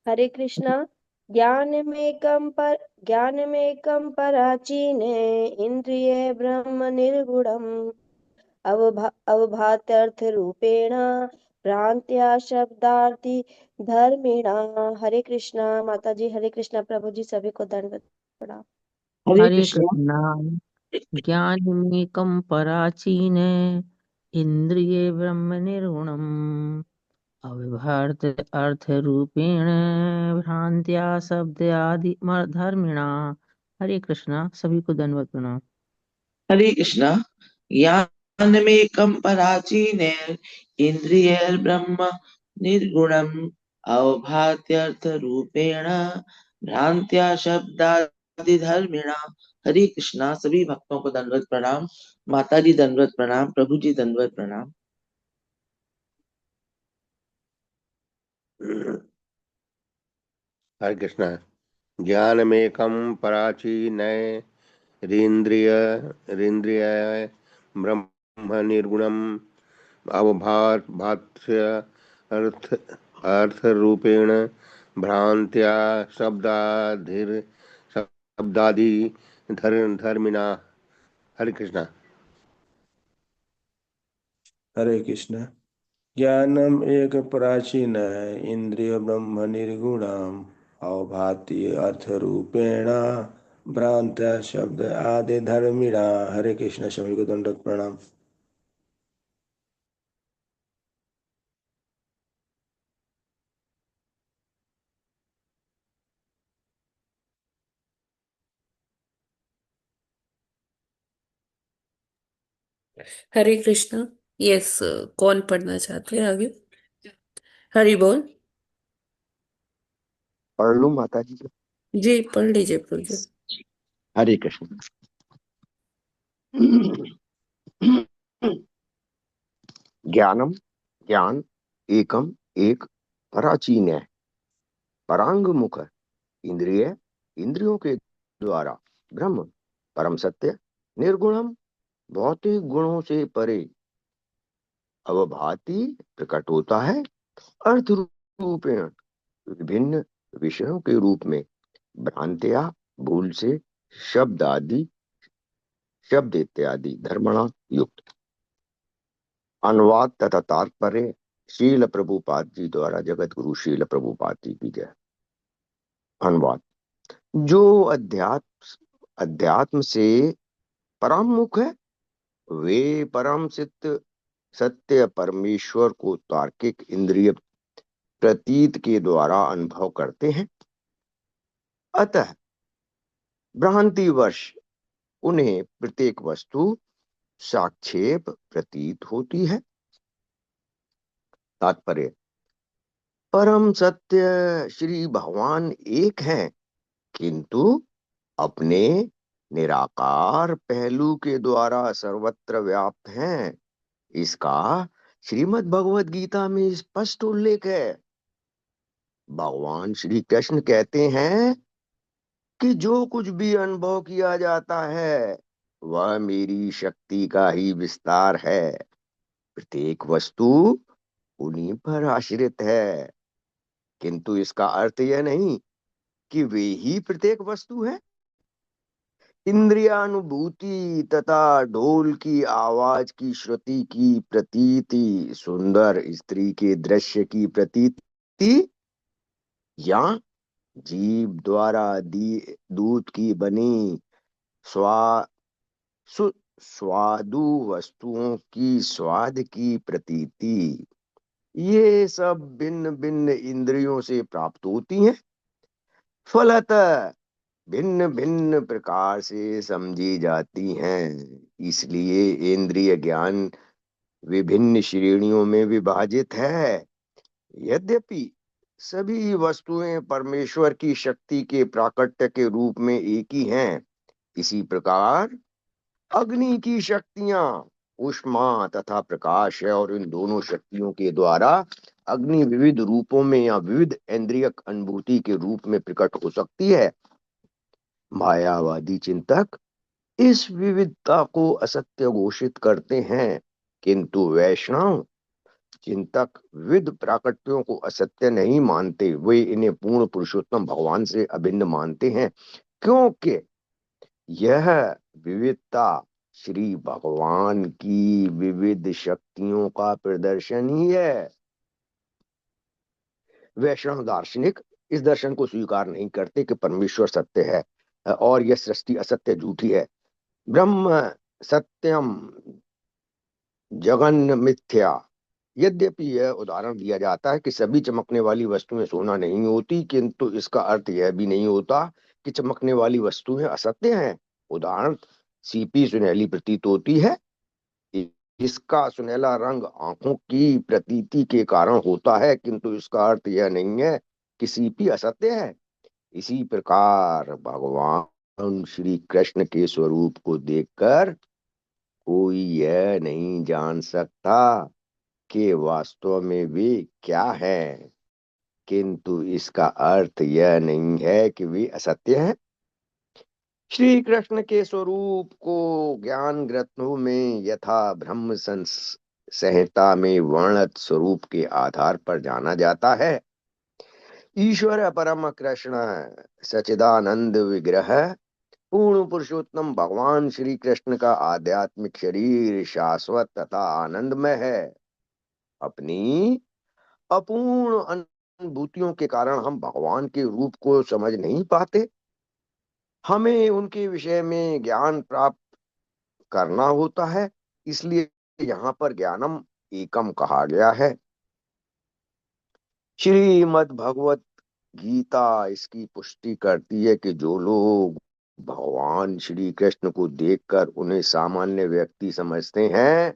हरे कृष्णा। ज्ञानमेकं पराचीने इन्द्रिये ब्रह्म निर्गुणम् अवभात्यर्थरूपेण भ्रांत्या शब्दार्थी धर्मिणा। हरे कृष्णा माता जी। हरे कृष्णा प्रभु जी, सभी को दंडवत प्रणाम। हरे हरे कृष्ण। कृष्णा। ज्ञानमेकं पराचीन इन्द्रिये ब्रह्म निर्गुणम् अव्यवहार्थ अर्थ रूपेण भ्रांत्या शब्द आदि धर्मिणा। हरे कृष्णा। सभी को दंडवत प्रणाम। हरे कृष्णा। ज्ञानमेकं पराचीने इन्द्रियैर्ब्रह्म निर्गुणम् अवभात्यर्थरूपेण भ्रांत्या शब्दादिधर्मिणा। हरे कृष्णा। सभी भक्तों को दंडवत प्रणाम। माता जी दंडवत प्रणाम। प्रभु जी दंडवत प्रणाम। हरे कृष्ण। ज्ञानमेकं पराचीनैरिन्द्रिय ब्रह्म निर्गुणम् अवभात्य अर्थ अर्थरूपेण भ्रांत्या शब्दादि धर्मिणा। हरे कृष्णा। हरे कृष्ण। ज्ञानम एक प्राचीन इंद्रिय ब्रह्म निर्गुणम अवभाति अर्थ रूपेण भ्रांत शब्द आदि धर्मिणा। हरे कृष्ण। सभी को दंडवत प्रणाम। हरे कृष्णा। यस, कौन पढ़ना चाहते हैं आगे? हरि बोल। पढ़ लूं माता जी? जी पढ़ लीजिए प्रभु जी। हरे कृष्ण। ज्ञानम ज्ञान एकम एक पराचीन है परांग मुख इंद्रिय इंद्रियों के द्वारा ब्रह्म परम सत्य निर्गुणम भौतिक गुणों से परे अवभाति प्रकट होता है अर्थ रूपेण विभिन्न विषयों के रूप में भ्रांतिया भूल से शब्द इत्यादि धर्मणा युक्त। अनुवाद तथा तात्पर्य शील प्रभुपाद जी द्वारा जगत गुरु शील प्रभुपाद जी की जय। अनुवाद। जो अध्यात्म से परामुख है वे परम सत्य परमेश्वर को तार्किक इंद्रिय प्रतीत के द्वारा अनुभव करते हैं। अतः भ्रांतिवश उन्हें प्रत्येक वस्तु साक्षेप प्रतीत होती है। तात्पर्य। परम सत्य श्री भगवान एक हैं, किंतु अपने निराकार पहलू के द्वारा सर्वत्र व्याप्त हैं। इसका श्रीमद् भगवद गीता में स्पष्ट उल्लेख है। भगवान श्री कृष्ण कहते हैं कि जो कुछ भी अनुभव किया जाता है वह मेरी शक्ति का ही विस्तार है। प्रत्येक वस्तु उन्हीं पर आश्रित है, किंतु इसका अर्थ यह नहीं कि वे ही प्रत्येक वस्तु है। इंद्रियानुभूति तथा ढोल की आवाज की श्रुति की प्रतीति, सुंदर स्त्री के दृश्य की प्रतीति, या जीव द्वारा दूध की बनी स्वादु वस्तुओं की स्वाद की प्रतीति, ये सब भिन्न भिन्न इंद्रियों से प्राप्त होती हैं। फलतः भिन्न भिन्न प्रकार से समझी जाती हैं। इसलिए इंद्रिय ज्ञान विभिन्न श्रेणियों में विभाजित है। यद्यपि सभी वस्तुएं परमेश्वर की शक्ति के प्राकट्य के रूप में एक ही हैं, इसी प्रकार अग्नि की शक्तियां ऊष्मा तथा प्रकाश है, और इन दोनों शक्तियों के द्वारा अग्नि विविध रूपों में या विविध इंद्रियक अनुभूति के रूप में प्रकट हो सकती है। मायावादी चिंतक इस विविधता को असत्य घोषित करते हैं, किंतु वैष्णव चिंतक विविध प्राकट्यों को असत्य नहीं मानते। वे इन्हें पूर्ण पुरुषोत्तम भगवान से अभिन्न मानते हैं, क्योंकि यह विविधता श्री भगवान की विविध शक्तियों का प्रदर्शन ही है। वैष्णव दार्शनिक इस दर्शन को स्वीकार नहीं करते कि परमेश्वर सत्य है और यह सृष्टि असत्य झूठी है। ब्रह्म सत्यम जगन मिथ्या। यद्यपि यह उदाहरण दिया जाता है कि सभी चमकने वाली वस्तुएं सोना नहीं होती, किंतु इसका अर्थ यह भी नहीं होता कि चमकने वाली वस्तुएं असत्य हैं। उदाहरण, सीपी सुनहली प्रतीत होती है, इसका सुनहला रंग आंखों की प्रतीति के कारण होता है, किंतु इसका अर्थ यह नहीं है कि सीपी असत्य है। इसी प्रकार भगवान श्री कृष्ण के स्वरूप को देखकर कोई यह नहीं जान सकता कि वास्तव में वे क्या हैं, किंतु इसका अर्थ यह नहीं है कि वे असत्य हैं। श्री कृष्ण के स्वरूप को ज्ञान ग्रंथों में यथा ब्रह्म संहिता में वर्णित स्वरूप के आधार पर जाना जाता है। ईश्वर परम कृष्ण सच्चिदानंद विग्रह पूर्ण पुरुषोत्तम भगवान श्री कृष्ण का आध्यात्मिक शरीर शाश्वत तथा आनंदमय है। अपनी अपूर्ण अनुभूतियों के कारण हम भगवान के रूप को समझ नहीं पाते। हमें उनके विषय में ज्ञान प्राप्त करना होता है, इसलिए यहाँ पर ज्ञानम एकम कहा गया है। श्रीमद् भगवत गीता इसकी पुष्टि करती है कि जो लोग भगवान श्री कृष्ण को देखकर उन्हें सामान्य व्यक्ति समझते हैं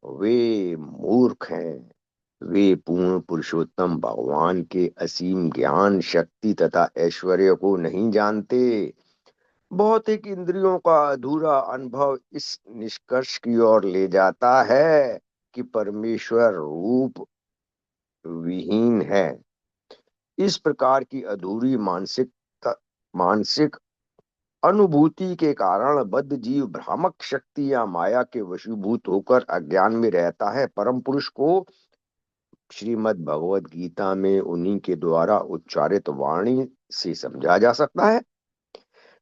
वे मूर्ख हैं। वे पूर्ण पुरुषोत्तम भगवान के असीम ज्ञान, शक्ति तथा ऐश्वर्य को नहीं जानते। भौतिक इंद्रियों का अधूरा अनुभव इस निष्कर्ष की ओर ले जाता है कि परमेश्वर रूप विहीन है। इस प्रकार की अधूरी मानसिक अनुभूति के कारण बद्ध जीव भ्रामक शक्ति या माया के वशीभूत होकर अज्ञान में रहता है। परम पुरुष को श्रीमद् भगवद गीता में उन्हीं के द्वारा उच्चारित वाणी से समझा जा सकता है,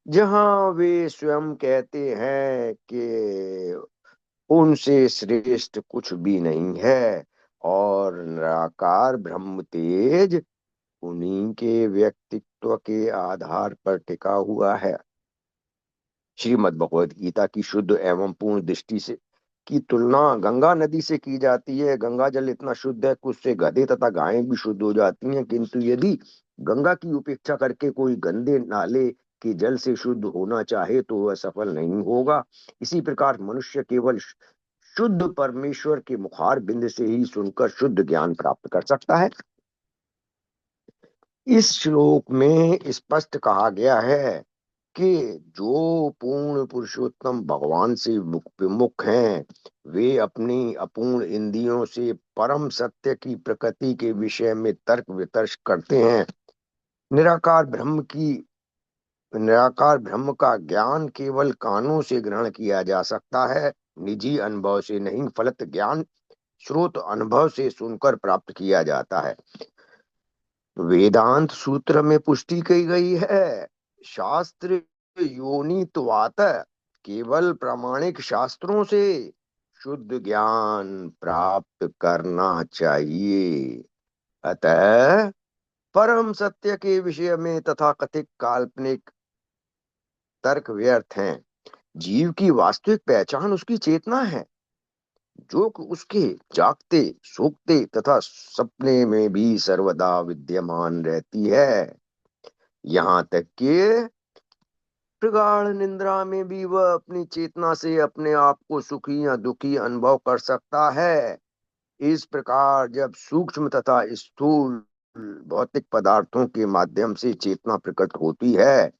जहां वे स्वयं कहते हैं कि उनसे श्रेष्ठ कुछ भी नहीं है और निराकार ब्रह्म तेज उन्हीं के व्यक्तित्व के आधार पर टिका हुआ है। श्रीमद् भगवद गीता की शुद्ध एवं पूर्ण दृष्टि से की तुलना गंगा नदी से की जाती है। गंगा जल इतना शुद्ध है कि उससे गधे तथा गायें भी शुद्ध हो जाती हैं, किंतु यदि गंगा की उपेक्षा करके कोई गंदे नाले के जल से शुद्ध होना चाहे तो वह सफल नहीं होगा। इसी प्रकार मनुष्य केवल शुद्ध परमेश्वर के मुखार बिंद से ही सुनकर शुद्ध ज्ञान प्राप्त कर सकता है। इस श्लोक में स्पष्ट कहा गया है कि जो पूर्ण पुरुषोत्तम भगवान से विमुख हैं, वे अपनी अपूर्ण इंद्रियों से परम सत्य की प्रकृति के विषय में तर्क वितर्क करते हैं। निराकार ब्रह्म की निराकार ब्रह्म का ज्ञान केवल कानों से ग्रहण किया जा सकता है, निजी अनुभव से नहीं। फलत ज्ञान स्रोत अनुभव से सुनकर प्राप्त किया जाता है। वेदांत सूत्र में पुष्टि की गई है, शास्त्र योनित्वात्, केवल प्रामाणिक शास्त्रों से शुद्ध ज्ञान प्राप्त करना चाहिए। अतः परम सत्य के विषय में तथाकथित काल्पनिक तर्क व्यर्थ हैं। जीव की वास्तविक पहचान उसकी चेतना है, जो कि उसके जागते, सोते तथा सपने में भी सर्वदा विद्यमान रहती है। यहाँ तक कि प्रगाढ़ निद्रा में भी वह अपनी चेतना से अपने आप को सुखी या दुखी अनुभव कर सकता है। इस प्रकार जब सूक्ष्म तथा स्थूल भौतिक पदार्थों के माध्यम से चेतना प्रकट होती है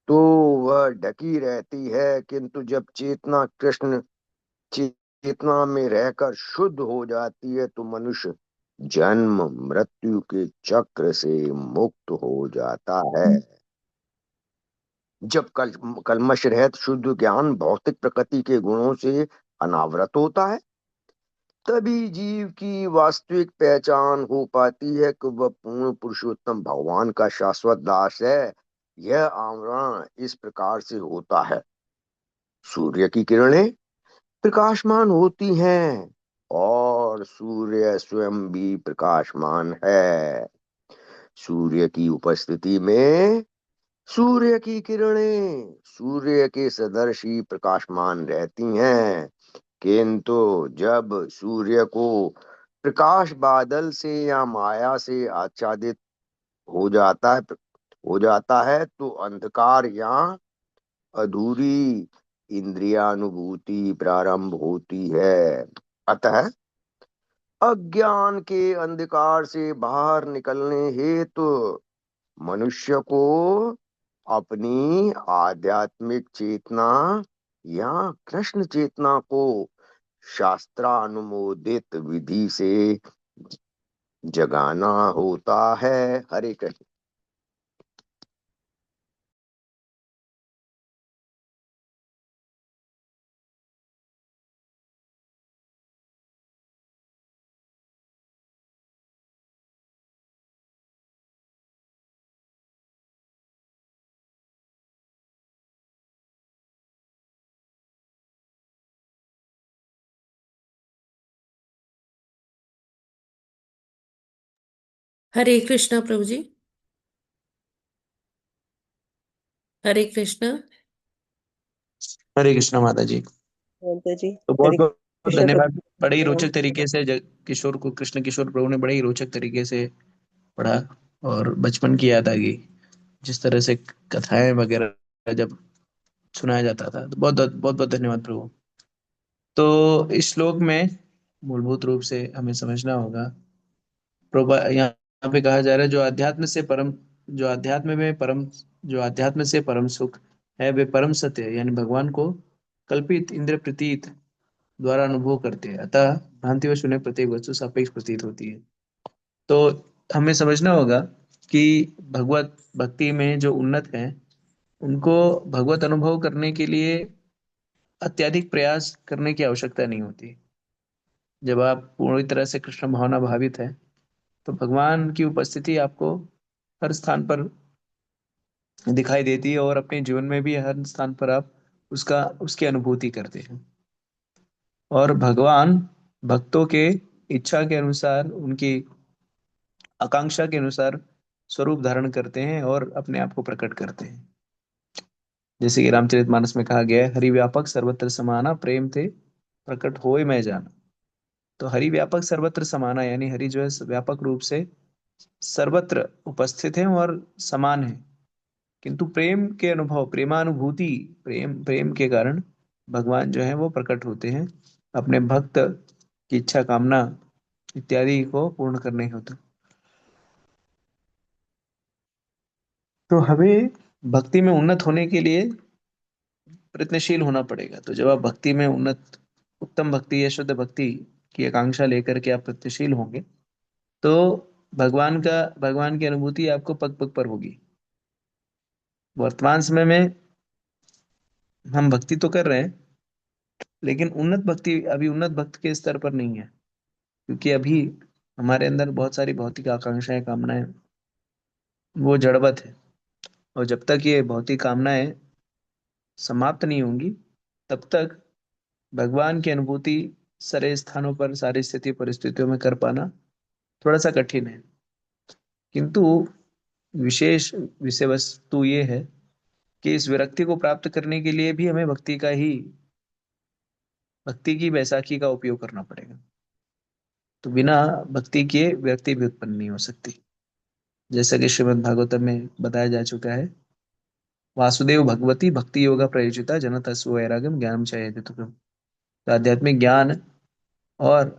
तो वह ढकी रहती है, किंतु जब चेतना कृष्ण चेतना में रहकर शुद्ध हो जाती है तो मनुष्य जन्म मृत्यु के चक्र से मुक्त हो जाता है। जब कल्मश रहित शुद्ध ज्ञान भौतिक प्रकृति के गुणों से अनावृत होता है, तभी जीव की वास्तविक पहचान हो पाती है कि वह पूर्ण पुरुषोत्तम भगवान का शाश्वत दास है। यह आवरण इस प्रकार से होता है। सूर्य की किरणें प्रकाशमान होती हैं और सूर्य स्वयं भी प्रकाशमान है। सूर्य की उपस्थिति में सूर्य की किरणें सूर्य के सदृश ही प्रकाशमान रहती हैं, किंतु जब सूर्य को प्रकाश बादल से या माया से आच्छादित हो जाता है तो अंधकार या अधूरी इंद्रियानुभूति प्रारंभ होती है। अतः अज्ञान के अंधकार से बाहर निकलने हेतु मनुष्य को अपनी आध्यात्मिक चेतना या कृष्ण चेतना को शास्त्रानुमोदित विधि से जगाना होता है। हरे कृष्ण। हरे कृष्णा प्रभु जी। हरे कृष्णा। हरे कृष्णा माता जी। माता जी तो बहुत हरे बहुत कृष्ण धन्यवाद। बड़े ही प्रभु। रोचक तरीके से किशोर को कृष्ण किशोर प्रभु ने बड़े ही रोचक तरीके से पढ़ा और बचपन की याद आ गई। जिस तरह से कथाएं वगैरह जब सुनाया जाता था, तो बहुत बहुत बहुत बहुत धन्यवाद प्रभु। तो इस श्लोक में मूलभूत रूप से हमें समझना होगा, प्रभु यहाँ पे कहा जा रहा है जो अध्यात्म से परम सुख है वे परम सत्य है, यानी भगवान को कल्पित इंद्र प्रतीत द्वारा अनुभव करते हैं। अतः भ्रांतिवश उन्हें प्रत्येक वस्तु सापेक्ष प्रतीत होती है। तो हमें समझना होगा कि भगवत भक्ति में जो उन्नत हैं उनको भगवत अनुभव करने के लिए अत्यधिक प्रयास करने की आवश्यकता नहीं होती। जब आप पूरी तरह से कृष्ण भावना भावित है तो भगवान की उपस्थिति आपको हर स्थान पर दिखाई देती है और अपने जीवन में भी हर स्थान पर आप उसकी अनुभूति करते हैं। और भगवान भक्तों के इच्छा के अनुसार, उनकी आकांक्षा के अनुसार स्वरूप धारण करते हैं और अपने आप को प्रकट करते हैं। जैसे कि रामचरितमानस में कहा गया है, हरि व्यापक सर्वत्र समाना प्रेम थे प्रकट होए मैं जाना। तो हरि व्यापक सर्वत्र समाना यानी हरि जो है व्यापक रूप से सर्वत्र उपस्थित है और समान है, किंतु प्रेम के अनुभव, प्रेमानुभूति, प्रेम प्रेम के कारण भगवान जो है वो प्रकट होते हैं अपने भक्त की इच्छा कामना इत्यादि को पूर्ण करने हेतु। तो हमें भक्ति में उन्नत होने के लिए प्रयत्नशील होना पड़ेगा। तो जब आप भक्ति में उन्नत, उत्तम भक्ति या शुद्ध भक्ति की आकांक्षा लेकर के आप प्रयत्नशील होंगे, तो भगवान की अनुभूति आपको पग पग पर होगी। वर्तमान समय में हम भक्ति तो कर रहे हैं, लेकिन उन्नत भक्ति अभी उन्नत भक्त के स्तर पर नहीं है, क्योंकि अभी हमारे अंदर बहुत सारी भौतिक आकांक्षाएं, कामनाएं, वो जड़वत है। और जब तक ये भौतिक कामनाएं समाप्त नहीं होंगी, तब तक भगवान की अनुभूति सारे स्थानों पर, सारी स्थिति परिस्थितियों में कर पाना थोड़ा सा कठिन है। किंतु विशेष विषय वस्तु ये है कि इस विरक्ति को प्राप्त करने के लिए भी हमें भक्ति की बैसाखी का उपयोग करना पड़ेगा। तो बिना भक्ति के विरक्ति भी उत्पन्न नहीं हो सकती। जैसा कि श्रीमद् भागवतम में बताया जा चुका है, वासुदेव भगवती भक्ति योगा प्रयोजिता जन तस्व वैराग्यम ज्ञानम च हेतुकम्। तो आध्यात्मिक ज्ञान और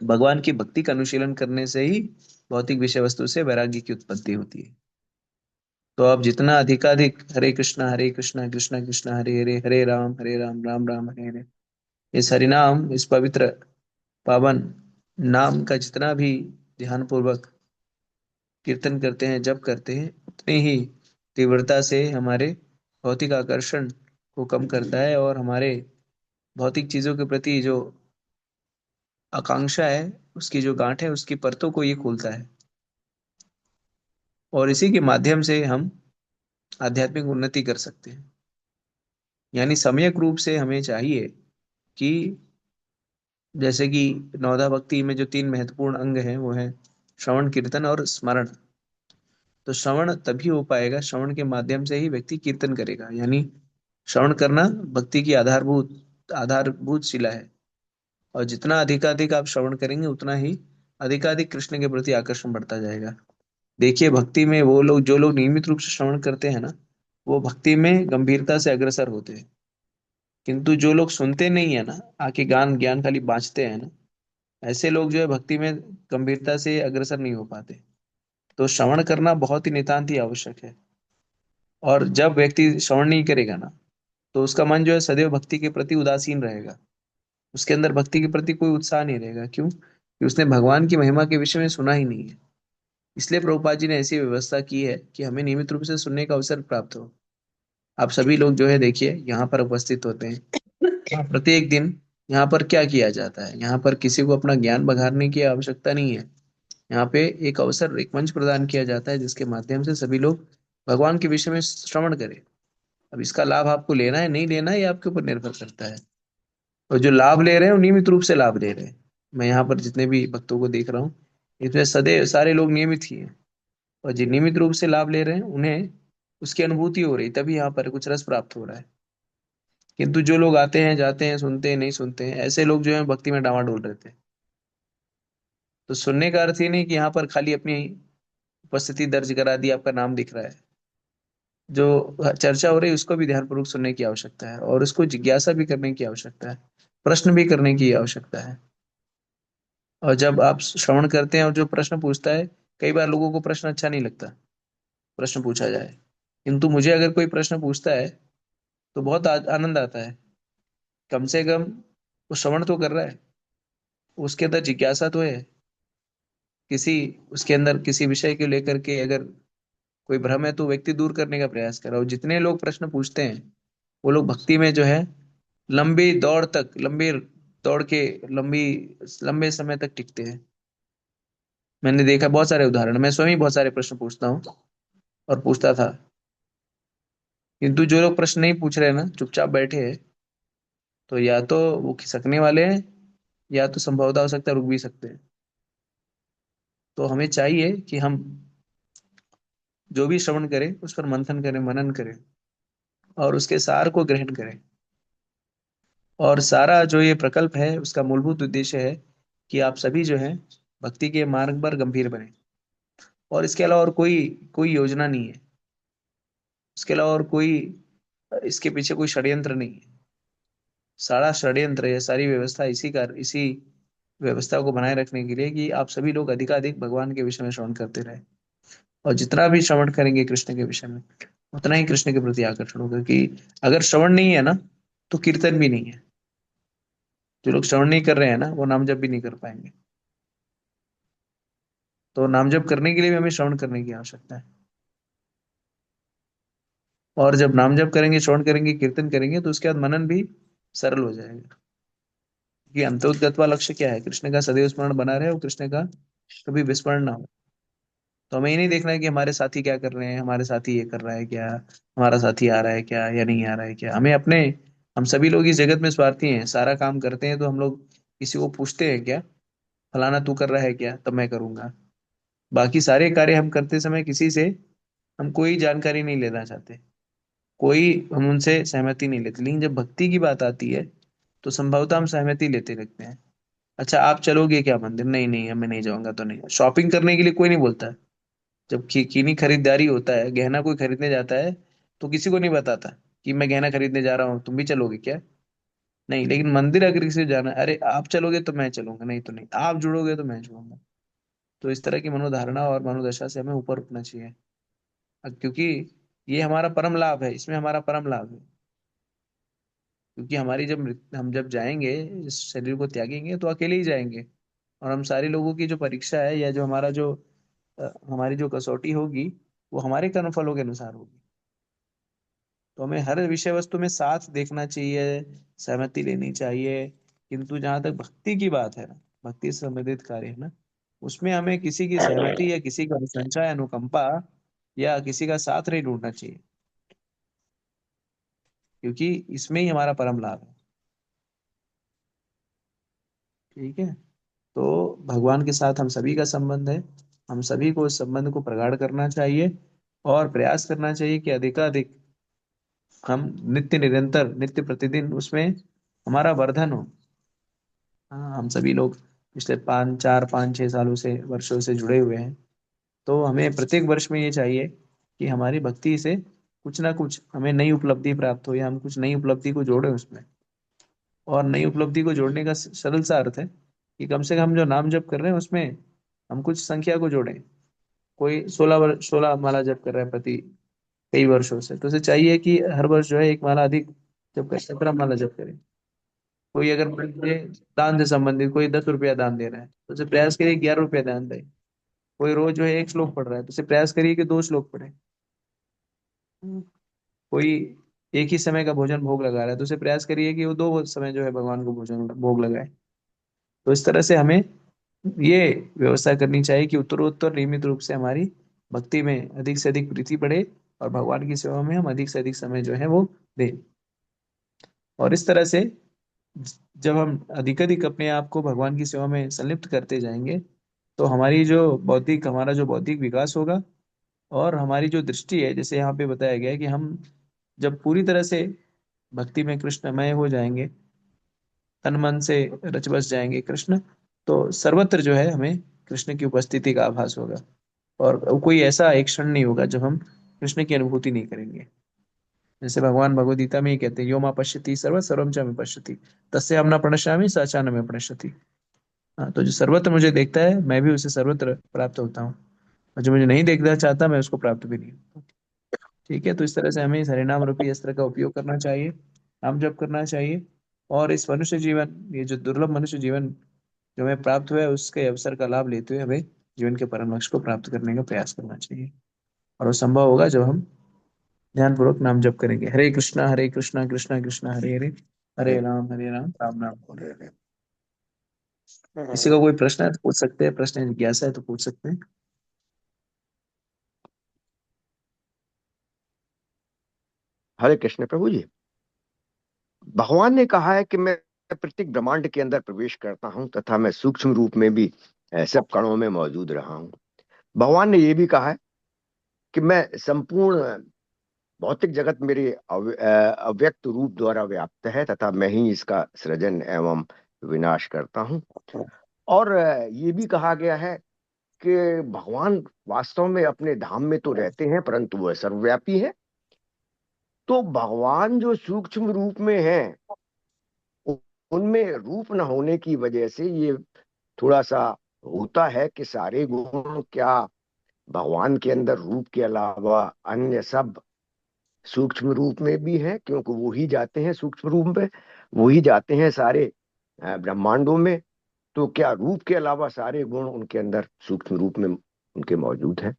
भगवान की भक्ति का अनुशीलन करने से ही भौतिक विषय वस्तु से वैराग्य की उत्पत्ति होती है। तो आप जितना अधिकाधिक हरे कृष्णा कृष्णा कृष्णा हरे हरे, हरे राम राम राम हरे हरे, इस हरिनाम, इस पवित्र पावन नाम का जितना भी ध्यान पूर्वक कीर्तन करते हैं, जप करते हैं, उतनी ही तीव्रता से हमारे भौतिक आकर्षण को कम करता है और हमारे भौतिक चीजों के प्रति जो आकांक्षा है, उसकी जो गांठ है, उसकी परतों को ये खोलता है। और इसी के माध्यम से हम आध्यात्मिक उन्नति कर सकते हैं। यानी सम्यक रूप से हमें चाहिए कि जैसे कि नवधा भक्ति में जो 3 महत्वपूर्ण अंग हैं, वो है श्रवण, कीर्तन और स्मरण। तो श्रवण तभी हो पाएगा, श्रवण के माध्यम से ही व्यक्ति कीर्तन करेगा। यानी श्रवण करना भक्ति की आधारभूत शिला है। और जितना अधिकाधिक आप श्रवण करेंगे, उतना ही अधिकाधिक कृष्ण के प्रति आकर्षण बढ़ता जाएगा। देखिए, भक्ति में वो लोग, जो लोग नियमित रूप से श्रवण करते हैं ना, वो भक्ति में गंभीरता से अग्रसर होते हैं। किंतु जो लोग सुनते नहीं है ना, आके ज्ञान ज्ञान खाली बांचते हैं ना, ऐसे लोग जो है भक्ति में गंभीरता से अग्रसर नहीं हो पाते। तो श्रवण करना बहुत ही नितांत ही आवश्यक है। और जब व्यक्ति श्रवण नहीं करेगा ना, तो उसका मन जो है सदैव भक्ति के प्रति उदासीन रहेगा। उसके अंदर भक्ति के प्रति कोई उत्साह नहीं रहेगा। क्यों? कि उसने भगवान की महिमा के विषय में सुना ही नहीं है। इसलिए प्रभुपाद जी ने ऐसी व्यवस्था की है कि हमें नियमित रूप से सुनने का अवसर प्राप्त हो। आप सभी लोग जो है देखिए, यहाँ पर उपस्थित होते हैं। प्रत्येक दिन यहाँ पर क्या किया जाता है? यहाँ पर किसी को अपना ज्ञान बघारने की आवश्यकता नहीं है। यहाँ पे एक अवसर, एक मंच प्रदान किया जाता है, जिसके माध्यम से सभी लोग भगवान के विषय में श्रवण करें। अब इसका लाभ आपको लेना है, नहीं लेना है, ये आपके ऊपर निर्भर करता है। और जो लाभ ले रहे हैं, वो नियमित रूप से लाभ ले रहे हैं। मैं यहाँ पर जितने भी भक्तों को देख रहा हूँ, इसमें सदैव सारे लोग नियमित ही हैं। और जो नियमित रूप से लाभ ले रहे हैं, उन्हें उसकी अनुभूति हो रही, तभी यहाँ पर कुछ रस प्राप्त हो रहा है। किंतु जो लोग आते हैं, जाते हैं, सुनते हैं, नहीं सुनते हैं, ऐसे लोग जो है भक्ति में डामाडोल रहते हैं। तो सुनने का अर्थ ही नहीं कि यहाँ पर खाली अपनी उपस्थिति दर्ज करा दी, आपका नाम दिख रहा है। जो चर्चा हो रही है, उसको भी ध्यानपूर्वक सुनने की आवश्यकता है, और उसको जिज्ञासा भी करने की आवश्यकता है, प्रश्न भी करने की आवश्यकता है। और जब आप श्रवण करते हैं और जो प्रश्न पूछता है, कई बार लोगों को प्रश्न अच्छा नहीं लगता, प्रश्न पूछा जाए। किंतु मुझे अगर कोई प्रश्न पूछता है, तो बहुत आनंद आता है। कम से कम वो श्रवण तो कर रहा है, उसके अंदर जिज्ञासा तो है। किसी उसके अंदर किसी विषय को लेकर के अगर कोई भ्रम है, तो व्यक्ति दूर करने का प्रयास कर रहा है। और जितने लोग प्रश्न पूछते हैं, वो लोग भक्ति में जो है लंबी दौड़ के लंबी लंबे समय तक टिकते हैं। मैंने देखा बहुत सारे उदाहरण, मैं स्वयं बहुत सारे प्रश्न पूछता हूँ और पूछता था। किंतु जो लोग प्रश्न नहीं पूछ रहे हैं ना, चुपचाप बैठे हैं, तो या तो वो खिसकने वाले हैं, या तो संभवतः हो सकता है रुक भी सकते हैं। तो हमें चाहिए कि हम जो भी श्रवण करें, उस पर मंथन करें, मनन करें, और उसके सार को ग्रहण करें। और सारा जो ये प्रकल्प है, उसका मूलभूत उद्देश्य है कि आप सभी जो है भक्ति के मार्ग पर गंभीर बने। और इसके अलावा और कोई कोई योजना नहीं है, इसके अलावा और कोई, इसके पीछे कोई षड्यंत्र नहीं है। सारा षड्यंत्र है, सारी व्यवस्था इसी व्यवस्था को बनाए रखने के लिए कि आप सभी लोग अधिकाधिक भगवान के विषय में श्रवण करते रहे। और जितना भी श्रवण करेंगे कृष्ण के विषय में, उतना ही कृष्ण के प्रति आकर्षण होगा। क्योंकि अगर श्रवण नहीं है ना, तो कीर्तन भी नहीं है। जो लोग श्रवण नहीं कर रहे हैं ना, वो नाम जप भी नहीं कर पाएंगे। तो नाम जप करने के लिए भी हमें श्रवण करने की आवश्यकता है। और जब नाम जप करेंगे, श्रवण करेंगे, कीर्तन करेंगे, तो उसके बाद मनन भी सरल हो जाएगा। कि अंतोद्गतवा लक्ष्य क्या है? कृष्ण का सदैव स्मरण बना रहे और कृष्ण का कभी विस्मरण ना हो। तो हमें ये नहीं देखना है कि हमारे साथी क्या कर रहे हैं, हमारे साथी ये कर रहा है क्या, हमारा साथी आ रहा है क्या या नहीं आ रहा है क्या। हमें अपने, हम सभी लोग इस जगत में स्वार्थी हैं। सारा काम करते हैं तो हम लोग किसी को पूछते हैं क्या, फलाना तू कर रहा है क्या, तब मैं करूंगा। बाकी सारे कार्य हम करते समय किसी से हम कोई जानकारी नहीं लेना चाहते, कोई हम उनसे सहमति नहीं लेते। लेकिन जब भक्ति की बात आती है तो संभवतः हम सहमति लेते लगते हैं। अच्छा आप चलोगे क्या मंदिर? नहीं नहीं, मैं नहीं जाऊंगा। तो नहीं, शॉपिंग करने के लिए कोई नहीं बोलता है। जब कीनी खरीदारी होता है, गहना कोई खरीदने जाता है, तो किसी को नहीं बताता कि मैं गहना खरीदने जा रहा हूँ, तुम भी चलोगे क्या? नहीं। लेकिन मंदिर अगर किसी को जाना है, अरे आप चलोगे तो मैं चलूंगा, नहीं तो नहीं, आप जुड़ोगे तो मैं जुड़ूंगा। तो इस तरह की मनोधारणा और मनोदशा से हमें ऊपर उठना चाहिए। क्योंकि ये हमारा परम लाभ है, इसमें हमारा परम लाभ है। क्योंकि हमारी जब हम जब जाएंगे, इस शरीर को त्यागेंगे, तो अकेले ही जाएंगे। और हम सारे लोगों की जो परीक्षा है, या जो हमारा जो हमारी जो कसौटी होगी, वो हमारे कर्मफलों के अनुसार होगी। तो हमें हर विषय वस्तु में साथ देखना चाहिए, सहमति लेनी चाहिए। किंतु जहां तक भक्ति की बात है ना, भक्ति से संबंधित कार्य है ना, उसमें हमें किसी की सहमति या किसी का अनुशंसा या अनुकंपा या किसी का साथ नहीं ढूंढना चाहिए। क्योंकि इसमें ही हमारा परम लाभ है। ठीक है। तो भगवान के साथ हम सभी का संबंध है। हम सभी को इस संबंध को प्रगाढ़ करना चाहिए और प्रयास करना चाहिए कि अधिकाधिक हम नित्य निरंतर, नित्य प्रतिदिन उसमें हमारा वर्धन हो। हाँ, हम सभी लोग पिछले 5, 4, 5, 6 सालों से, वर्षों से जुड़े हुए हैं। तो हमें प्रत्येक वर्ष में ये चाहिए कि हमारी भक्ति से कुछ ना कुछ हमें नई उपलब्धि प्राप्त हो, या हम कुछ नई उपलब्धि को जोड़े उसमें। और नई उपलब्धि को जोड़ने का सरल सा अर्थ है कि कम से कम जो नाम जप कर रहे हैं उसमें हम कुछ संख्या को जोड़ें। कोई 16 माला जप कर रहा है प्रति कई वर्षों से, तो उसे चाहिए कि हर वर्ष जो है एक माला अधिक जप कर, 17 माला जप करे। कोई अगर मान लीजिए दान से संबंधित कोई 10 रुपया दान दे रहा है, तो उसे प्रयास करिए 11 रुपया दान दे। कोई रोज जो है एक श्लोक पढ़ रहा है, तो उसे प्रयास करिए कि 2 श्लोक पढ़े। कोई एक ही समय का भोजन भोग लगा रहा है, तो उसे प्रयास करिए कि वो 2 समय जो है भगवान को भोजन भोग लगाए। तो इस तरह से हमें ये व्यवस्था करनी चाहिए कि उत्तरोत्तर नियमित रूप से हमारी भक्ति में अधिक से अधिक प्रीति बढ़े, और भगवान की सेवा में हम अधिक से अधिक समय जो है वो दें। और इस तरह से जब हम अधिक अपने आप को भगवान की सेवा में संलिप्त करते जाएंगे, तो हमारा जो बौद्धिक विकास होगा, और हमारी जो दृष्टि है, जैसे यहाँ पे बताया गया है कि हम जब पूरी तरह से भक्ति में कृष्णमय हो जाएंगे, तन मन से रच बस जाएंगे कृष्ण, तो सर्वत्र जो है हमें कृष्ण की उपस्थिति का आभास होगा। और कोई ऐसा एक क्षण नहीं होगा जब हम कृष्ण की अनुभूति नहीं करेंगे। जैसे भगवान भगवद गीता में ही कहते हैं, यो मां पश्यति सर्व सर्वम च में पश्यति, तस्य हम न प्रणश्यामि स च न में प्रणश्यति। हाँ, तो जो सर्वत्र मुझे देखता है, मैं भी उसे सर्वत्र प्राप्त होता हूँ। और जो मुझे नहीं देखना चाहता, मैं उसको प्राप्त भी नहीं होता। ठीक है। तो इस तरह से हमें इस हरिनाम रूपी अस्त्र का उपयोग करना चाहिए, नाम जप करना चाहिए। और इस मनुष्य जीवन, ये जो दुर्लभ मनुष्य जीवन जो हमें प्राप्त हुआ है, उसके अवसर का लाभ लेते हुए हमें जीवन के परम लक्ष्य को प्राप्त करने का प्रयास करना चाहिए। और वो संभव होगा जब हम ध्यान पूर्वक नाम जप करेंगे। हरे कृष्णा कृष्णा कृष्णा हरे हरे, हरे राम राम राम हरे हरे। किसी का कोई प्रश्न है तो पूछ सकते हैं, प्रश्न जिज्ञासा है तो पूछ सकते हैं। हरे कृष्ण प्रभु जी। भगवान ने कहा है कि मैं प्रत्येक ब्रह्मांड के अंदर प्रवेश करता हूं तथा मैं सूक्ष्म रूप में भी सब कणों में मौजूद रहा हूं। भगवान ने यह भी कहा है कि मैं संपूर्ण भौतिक जगत मेरे अव्यक्त रूप द्वारा व्याप्त है तथा मैं ही इसका सृजन एवं विनाश करता हूं। और ये भी कहा गया है कि भगवान वास्तव में अपने धाम में तो रहते हैं परंतु वह सर्वव्यापी है। तो भगवान जो सूक्ष्म रूप में है, उनमें रूप न होने की वजह से ये थोड़ा सा होता है कि सारे गुण क्या भगवान के अंदर रूप के अलावा अन्य सब सूक्ष्म रूप में भी है, क्योंकि वो ही जाते हैं सूक्ष्म रूप में, वो ही जाते हैं सारे ब्रह्मांडों में। तो क्या रूप के अलावा सारे गुण उनके अंदर सूक्ष्म रूप में उनके मौजूद हैं?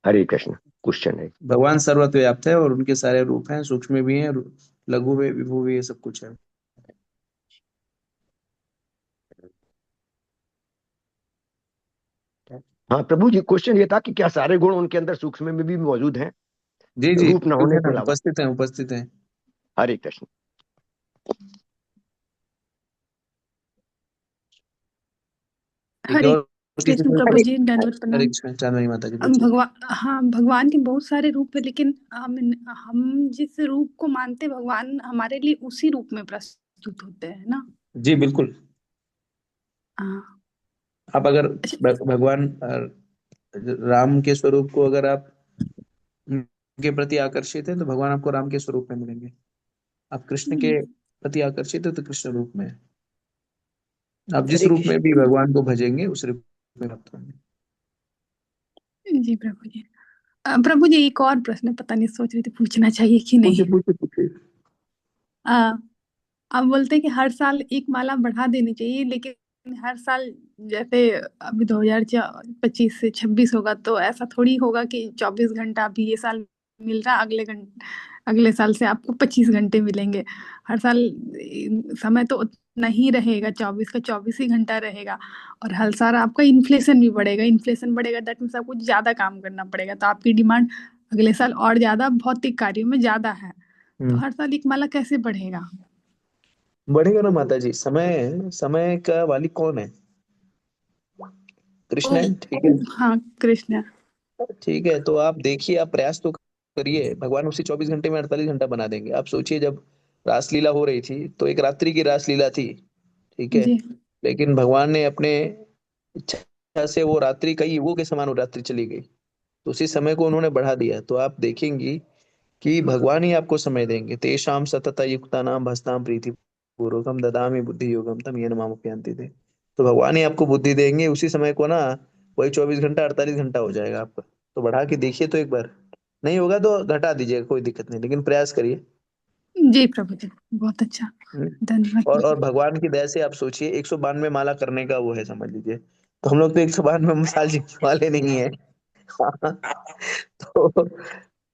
हरे कृष्ण। क्वेश्चन है। भगवान सर्वत्र व्याप्त है और उनके सारे रूप हैं, सूक्ष्म भी हैं, लघु में विभू भी, ये सब कुछ है। हाँ प्रभु जी, क्वेश्चन ये था कि क्या सारे गुण उनके अंदर सूक्ष्म में भी मौजूद हैं, जी जी, रूप न मौजूद होने है के ना, अलावा? उपस्थित हैं, उपस्थित हैं। हरे कृष्ण। ठीक है, हरे और किसी कृष्ण को प्रभु जी, दंडवत हरे प्रणाम। कृष्ण, चांदनी माता जी पूछिए। भगवान, हाँ, भगवान के बहुत सारे रूप है, लेकिन हम जिस रूप को मानते हैं, भगवान हमारे लिए उसी रूप में प्रस्तुत होते हैं ना। जी बिल्कुल। हाँ। आप अगर अच्छा। भगवान राम के स्वरूप को अगर आप के प्रति आकर्षित है तो भगवान आपको राम के स्वरूप में मिलेंगे। आप कृष्ण के प्रति आकर्षित है तो कृष्ण रूप में। आप जिस हरे रूप में भी कृष्ण। भगवान को भजेंगे उस रूप में प्राप्त होंगे। जी प्रभु जी। प्रभु जी, एक और प्रश्न पता नहीं सोच रही थी पूछना चाहिए कि नहीं। पूछिए पूछिए पूछिए। आ, आप बोलते हैं कि हर साल एक माला बढ़ा देनी चाहिए, लेकिन हर साल जैसे अभी 2025 से 26 होगा, तो ऐसा थोड़ी होगा कि 24 घंटा अभी ये साल मिल रहा, अगले साल से आपको 25 घंटे मिलेंगे। हर साल समय तो उतना ही रहेगा, 24 का 24 ही घंटा रहेगा। और हर साल आपका इन्फ्लेशन भी बढ़ेगा, इन्फ्लेशन बढ़ेगा, दैट मीन्स आपको ज्यादा काम करना पड़ेगा, तो आपकी डिमांड अगले साल और ज्यादा भौतिक कार्यों में ज्यादा है। तो हर साल एक माला कैसे बढ़ेगा? बढ़ेगा ना माता जी, समय समय का वाली कौन है? कृष्ण ओ, है, ठीक है। हाँ, कृष्ण। ठीक है, तो आप देखिए, आप प्रयास तो करिए, भगवान उसी 24 घंटे में 48 घंटा बना देंगे। आप सोचिए, जब रासलीला हो रही थी तो एक रात्रि की रासलीला थी, ठीक है, जी लेकिन भगवान ने अपने इच्छा से वो रात्रि कई युगों के समान वो रात्रि चली गई, तो उसी समय को उन्होंने बढ़ा दिया। तो आप देखेंगी कि भगवान ही आपको समय देंगे। तेषाम सतत युक्ता नाम भस्ताम प्रीति पूर्वकम ददामि बुद्धि योगम तम येन मामुपयांति थे। तो भगवान ही आपको बुद्धि देंगे उसी समय को ना। वही 24 घंटा 48 घंटा हो जाएगा आपका। तो बढ़ा के देखिए तो एक बार, नहीं होगा तो घटा दीजिएगा, कोई दिक्कत नहीं, लेकिन प्रयास करिए। जी प्रभु जी, बहुत अच्छा, हम्म। धन्यवाद। और भगवान की दया से आप सोचिए, 192 माला करने का वो है, समझ लीजिए। तो हम लोग तो 192 साल जीने वाले नहीं है। तो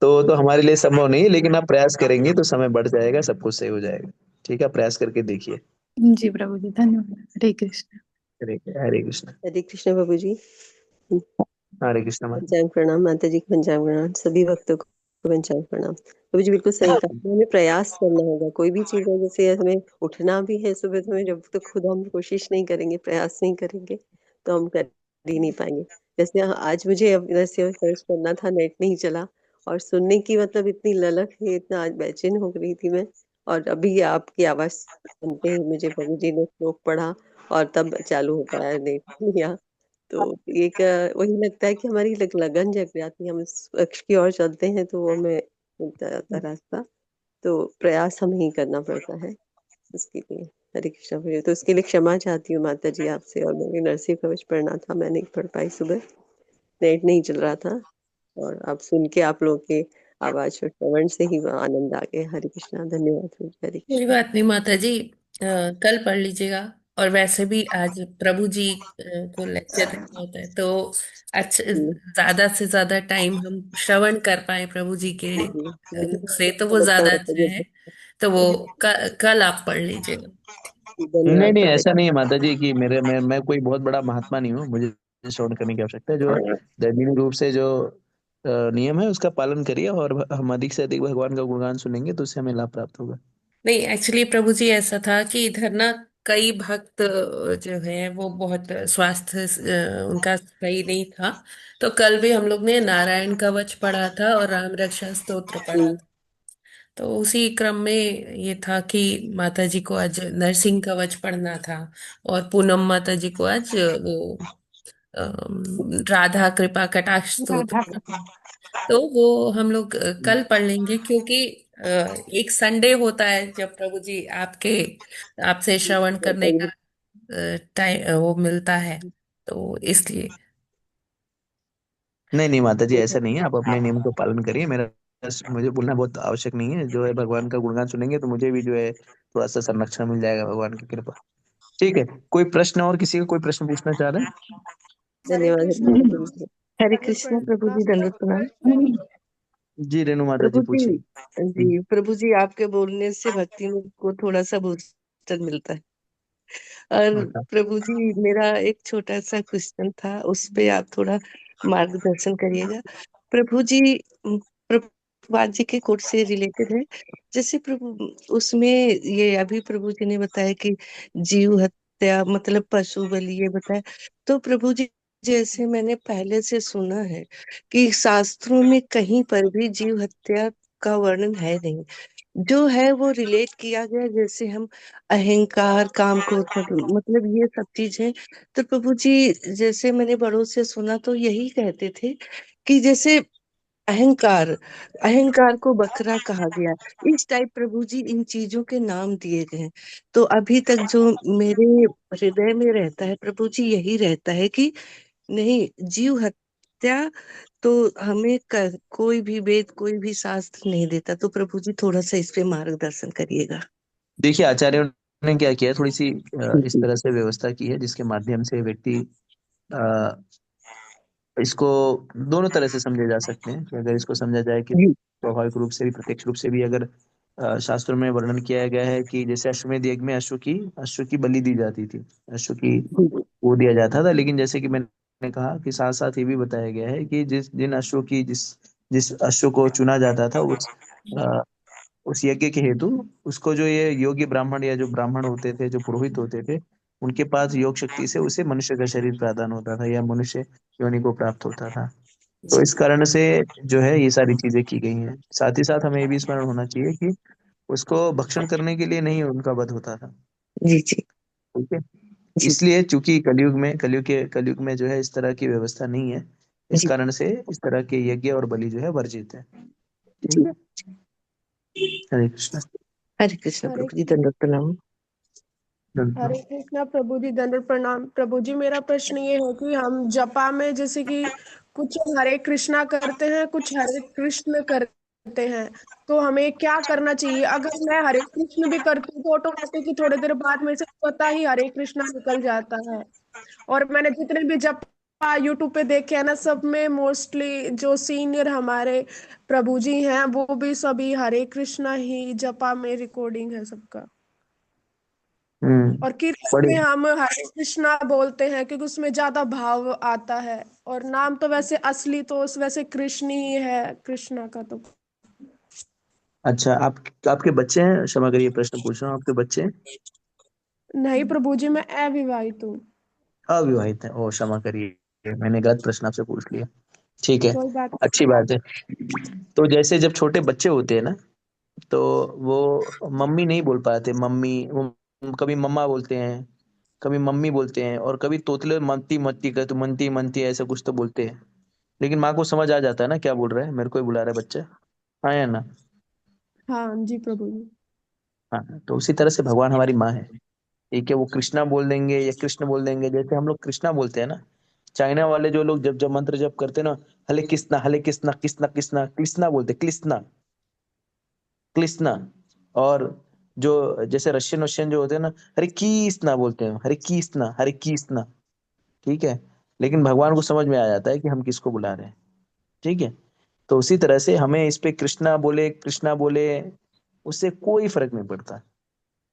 तो हमारे लिए संभव नहीं है, लेकिन आप प्रयास करेंगे तो समय बढ़ जाएगा, सब कुछ सही हो जाएगा। ठीक है, प्रयास करके देखिए। जी प्रभु जी, धन्यवाद। हरे कृष्ण। हरे कृष्ण। हरे कृष्ण प्रभु जी। हरे कृष्ण माता। पंचांग प्रणाम माता जी को, पंचांग प्रणाम सभी भक्तों को, पंचांग प्रणाम। प्रभु जी बिल्कुल सही कहा, हमें प्रयास करना होगा। कोई भी चीज है, जैसे हमें उठना भी है सुबह, तो हमें जब तक खुद हम कोशिश नहीं करेंगे, प्रयास नहीं करेंगे, तो हम कर ही नहीं पाएंगे। जैसे आज मुझे अपना से सर्च करना था, नेट नहीं चला, और सुनने की मतलब इतनी ललक है, इतना आज बेचैन हो गई थी मैं। और अभी आपकी आवाज सुनते ही मुझे प्रभु जी ने श्लोक पढ़ा, और तब चालू हो पाया नेट। तो एक वही लगता है कि हमारी लगन जग जाती है, हम इस लक्ष्य की ओर चलते हैं, तो वो हमें मिलता जाता है रास्ता। तो प्रयास हमें ही करना पड़ता है उसके लिए। हरे कृष्णा भैया, तो उसके लिए क्षमा चाहती हूँ माता जी आपसे। और मैंने नरसिंह कवच पढ़ना था, मैं नहीं पढ़ पाई सुबह, नेट नहीं चल रहा था। और अब सुन के आप लोग के आवाज और श्रवण से ही आनंद आ गया। हरे कृष्णा, धन्यवाद प्रभु जी, हरे कोई कृष्णा। बात नहीं माता जी, कल पढ़ लीजिएगा। और वैसे भी आज प्रभु जी को लेक्चर देना होता है, तो अच्छा, जी ज्यादा से ज्यादा टाइम हम श्रवण कर पाए प्रभु जी के जी जी, से, तो वो समझता ज्यादा हूँ अच्छा है। तो वो कल आप पढ़ लीजिएगा। नहीं धन्यवाद नहीं, माता ऐसा जी। नहीं है माता जी कि मैं कोई बहुत बड़ा महात्मा नहीं हूँ, मुझे श्रवण करने की आवश्यकता है। जो दैनिक रूप से जो नियम है उसका पालन करिए, और हम अधिक से अधिक भगवान का गुणगान सुनेंगे तो उससे हमें लाभ प्राप्त होगा। नहीं, एक्चुअली प्रभु जी ऐसा था कि इधर ना कई भक्त जो है वो बहुत स्वास्थ्य उनका सही नहीं था। तो कल भी हम लोग ने नारायण कवच पढ़ा था और राम रक्षा स्तोत्र पढ़ा जी था। तो उसी क्रम में ये था कि माता जी को आज नरसिंह कवच पढ़ना था, और पूनम माता जी को आज वो राधा कृपा कटाक्ष स्तोत्र राधा पढ़ना। कृपा। तो वो हम लोग कल पढ़ लेंगे, क्योंकि अ, एक संडे होता है जब प्रभु जी आपसे श्रवण करने का टाइम वो मिलता है, तो इसलिए। नहीं नहीं माता जी, ऐसा नहीं है, आप अपने नियम को पालन करिए। मेरा मुझे बोलना बहुत आवश्यक नहीं है। जो है भगवान का गुणगान सुनेंगे तो मुझे भी जो है थोड़ा सा संरक्षण मिल जाएगा भगवान की कृपा। ठीक है, कोई प्रश्न और किसी का कोई प्रश्न पूछना चाह रहे हरे धन्यवाद कृष्णा प्रभु जी। हरे दंड कृष्णा प्रभु जी, प्रणाम। दंडवत प्रणाम। हैं? जी रेणु माता जी प्रभु जी, पूछिए। जी प्रभु जी, आपके बोलने से भक्ति में को थोड़ा सा बूस्टर मिलता है। और अच्छा। प्रभु जी, मेरा एक छोटा सा क्वेश्चन था, उस पे आप थोड़ा मार्गदर्शन करिएगा। प्रभु जी, प्रभुपाद जी के कोट से रिलेटेड है। जैसे प्रभु, उसमें ये अभी प्रभु जी ने बताया कि जीव हत्या मतलब पशु बलि, ये बताया। तो प्रभु जी, जैसे मैंने पहले से सुना है कि शास्त्रों में कहीं पर भी जीव हत्या का वर्णन है नहीं। जो है वो रिलेट किया गया, जैसे हम अहंकार, काम, क्रोध, मतलब ये सब चीजें। तो प्रभु जी, जैसे मैंने बड़ों से सुना तो यही कहते थे कि जैसे अहंकार, अहंकार को बकरा कहा गया, इस टाइप प्रभु जी इन चीजों के नाम दिए गए हैं। तो अभी तक जो मेरे हृदय में रहता है प्रभु जी, यही रहता है कि नहीं, जीव हत्या तो हमें कोई भी वेद, कोई भी शास्त्र नहीं देता। तो प्रभु जी थोड़ा सा इस पे मार्गदर्शन करिएगा। देखिए आचार्यों ने क्या किया है, थोड़ी सी इस जी तरह से व्यवस्था की है जिसके माध्यम से व्यक्ति अ, इसको दोनों तरह से समझे जा सकते हैं। कि अगर इसको समझा जाए कि जी स्वाभाविक रूप से भी, प्रत्यक्ष रूप से भी, अगर शास्त्रों में वर्णन किया गया है कि जैसे अश्वमेध यज्ञ में अश्व की बलि दी जाती थी, अश्व की जी वो दिया जाता था। लेकिन जैसे कि मैंने कहा कि साथ साथ ये भी बताया गया है कि जिस जिस अश्व को चुना जाता था उस यज्ञ के हेतु, उसको जो ये योग्य ब्राह्मण या जो ब्राह्मण होते थे, जो पुरोहित होते थे, उनके पास योग शक्ति से उसे मनुष्य का शरीर प्रदान होता था या मनुष्य योनि को प्राप्त होता था। तो इस कारण से जो है ये सारी चीजें की गई हैं। साथ ही साथ हमें ये भी स्मरण होना चाहिए कि उसको भक्षण करने के लिए नहीं उनका वध होता था। जी जी ठीक है। जी इसलिए चूंकि कलयुग में जो है इस तरह की व्यवस्था नहीं है, इस जी कारण से इस तरह के यज्ञ और बलि जो है वर्जित है। ठीक जी। है। हरे कृष्ण। हरे कृष्ण हरे प्रभु जी, दंडवत प्रणाम। हरे कृष्णा प्रभु जी, दंड प्रणाम। प्रभु जी, मेरा प्रश्न ये है कि हम जपा में जैसे कि कुछ हरे कृष्णा करते हैं, कुछ हरे कृष्ण करते हैं, तो हमें क्या करना चाहिए? अगर मैं हरे कृष्ण भी करती हूँ तो ऑटोमेटिक ही थोड़ी देर बाद मेरे से पता ही हरे कृष्णा निकल जाता है। और मैंने जितने भी जपा यूट्यूब पे देखे हैं ना, सब में मोस्टली जो सीनियर हमारे प्रभु जी हैं वो भी सभी हरे कृष्णा ही जपा में रिकॉर्डिंग है सबका। और कीर्तन बड़ी में हम हरे कृष्णा बोलते हैं क्योंकि उसमें ज्यादा भाव आता है। और नाम तो वैसे असली तो वैसे कृष्ण ही है, कृष्णा का तो। अच्छा, आपके बच्चे हैं? क्षमा करिए प्रश्न पूछ रहा हूँ, आपके बच्चे हैं? नहीं प्रभु जी, मैं अविवाहित हूँ। अविवाहित हैं? ओ क्षमा करिए, मैंने गलत प्रश्न आपसे पूछ लिया। ठीक है, कोई बात अच्छी बात है। तो जैसे जब छोटे बच्चे होते हैं ना, तो वो मम्मी नहीं बोल पाते, मम्मी वो कभी मम्मा बोलते हैं, कभी मम्मी बोलते हैं, और कभी तोतले मनती मनती कर, तो मनती मनती ऐसा कुछ तो बोलते हैं। लेकिन माँ को समझ आ जाता है ना क्या बोल रहा है, मेरे को ही बुला रहा है बच्चा। हाँ या ना? हाँ जी प्रभु जी। हाँ, तो उसी तरह से भगवान हमारी माँ है। ठीक है, वो कृष्णा बोल देंगे या कृष्ण बोल देंगे। जैसे हम लोग कृष्णा बोलते हैं ना, चाइना वाले जो लोग जब जब मंत्र जप करते हैं ना, हले कृष्णा, हले कृष्णा, कृष्णा कृष्णा, कृष्णा बोलते, कृष्णा कृष्णा। और जो जैसे रशियन रशियन जो होते हैं ना, हरे कृष्णा बोलते हैं, हरे कृष्णा, हरे कृष्णा। ठीक है। लेकिन भगवान को समझ में आ जाता है कि हम किसको बुला रहे हैं। ठीक है। तो उसी तरह से हमें इस पे कृष्णा बोले, उससे कोई फर्क नहीं पड़ता।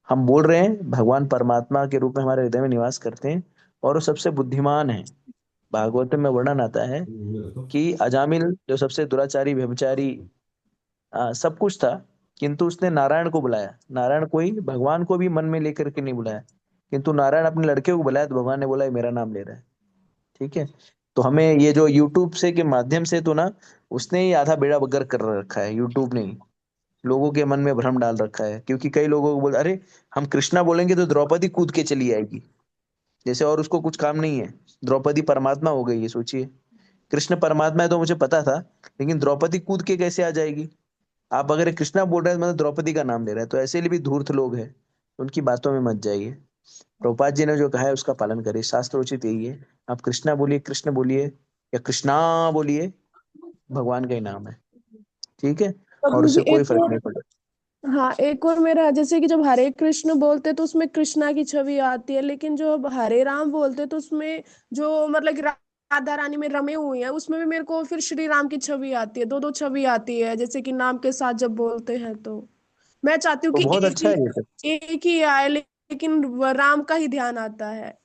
हम बोल रहे हैं भगवान परमात्मा के रूप में हमारे हृदय में निवास करते हैं, और वो सबसे बुद्धिमान है। भागवत में वर्णन आता है कि अजामिल जो सबसे दुराचारी, व्यभिचारी, सब कुछ था, किंतु उसने नारायण को बुलाया। नारायण को ही, भगवान को भी मन में लेकर के नहीं बुलाया, किंतु नारायण अपने लड़के को बुलाया, तो भगवान ने बोला ये मेरा नाम ले रहा है। ठीक है। तो हमें ये जो यूट्यूब से के माध्यम से तो ना, उसने ही आधा बेड़ा बगर कर रखा है, यूट्यूब ने ही लोगों के मन में भ्रम डाल रखा है। क्योंकि कई लोगों को बोल, अरे हम कृष्णा बोलेंगे तो द्रौपदी कूद के चली आएगी, जैसे और उसको कुछ काम नहीं है। द्रौपदी परमात्मा हो गई है, सोचिए। कृष्ण परमात्मा है तो मुझे पता था, लेकिन द्रौपदी कूद के कैसे आ जाएगी? आप अगर कृष्णा बोल रहे हैं मतलब द्रौपदी का नाम ले रहे हैं, तो ऐसे लिए भी धूर्त लोग हैं, उनकी बातों में मत जाइए। प्रभुपाद जी ने जो कहा है उसका पालन करिए, शास्त्रोचित यही है। आप कृष्णा बोलिए, कृष्ण बोलिए, या कृष्णा बोलिए, भगवान का ही नाम है। ठीक है, और प्रभु जी उससे कोई एक फर्क और, नहीं पड़ता। हाँ एक और मेरा, जैसे कि जब हरे कृष्ण बोलते तो उसमें कृष्णा की छवि आती है, लेकिन जो अब हरे राम बोलते तो उसमें जो मतलब कि राधा रानी में रमे हुए हैं उसमें भी मेरे को फिर श्री राम की छवि आती है, दो दो छवि आती है जैसे कि नाम के साथ जब बोलते हैं। तो मैं चाहती हूँ तो कि बहुत अच्छा है ये सब। एक ही आए, लेकिन राम का ही ध्यान आता है।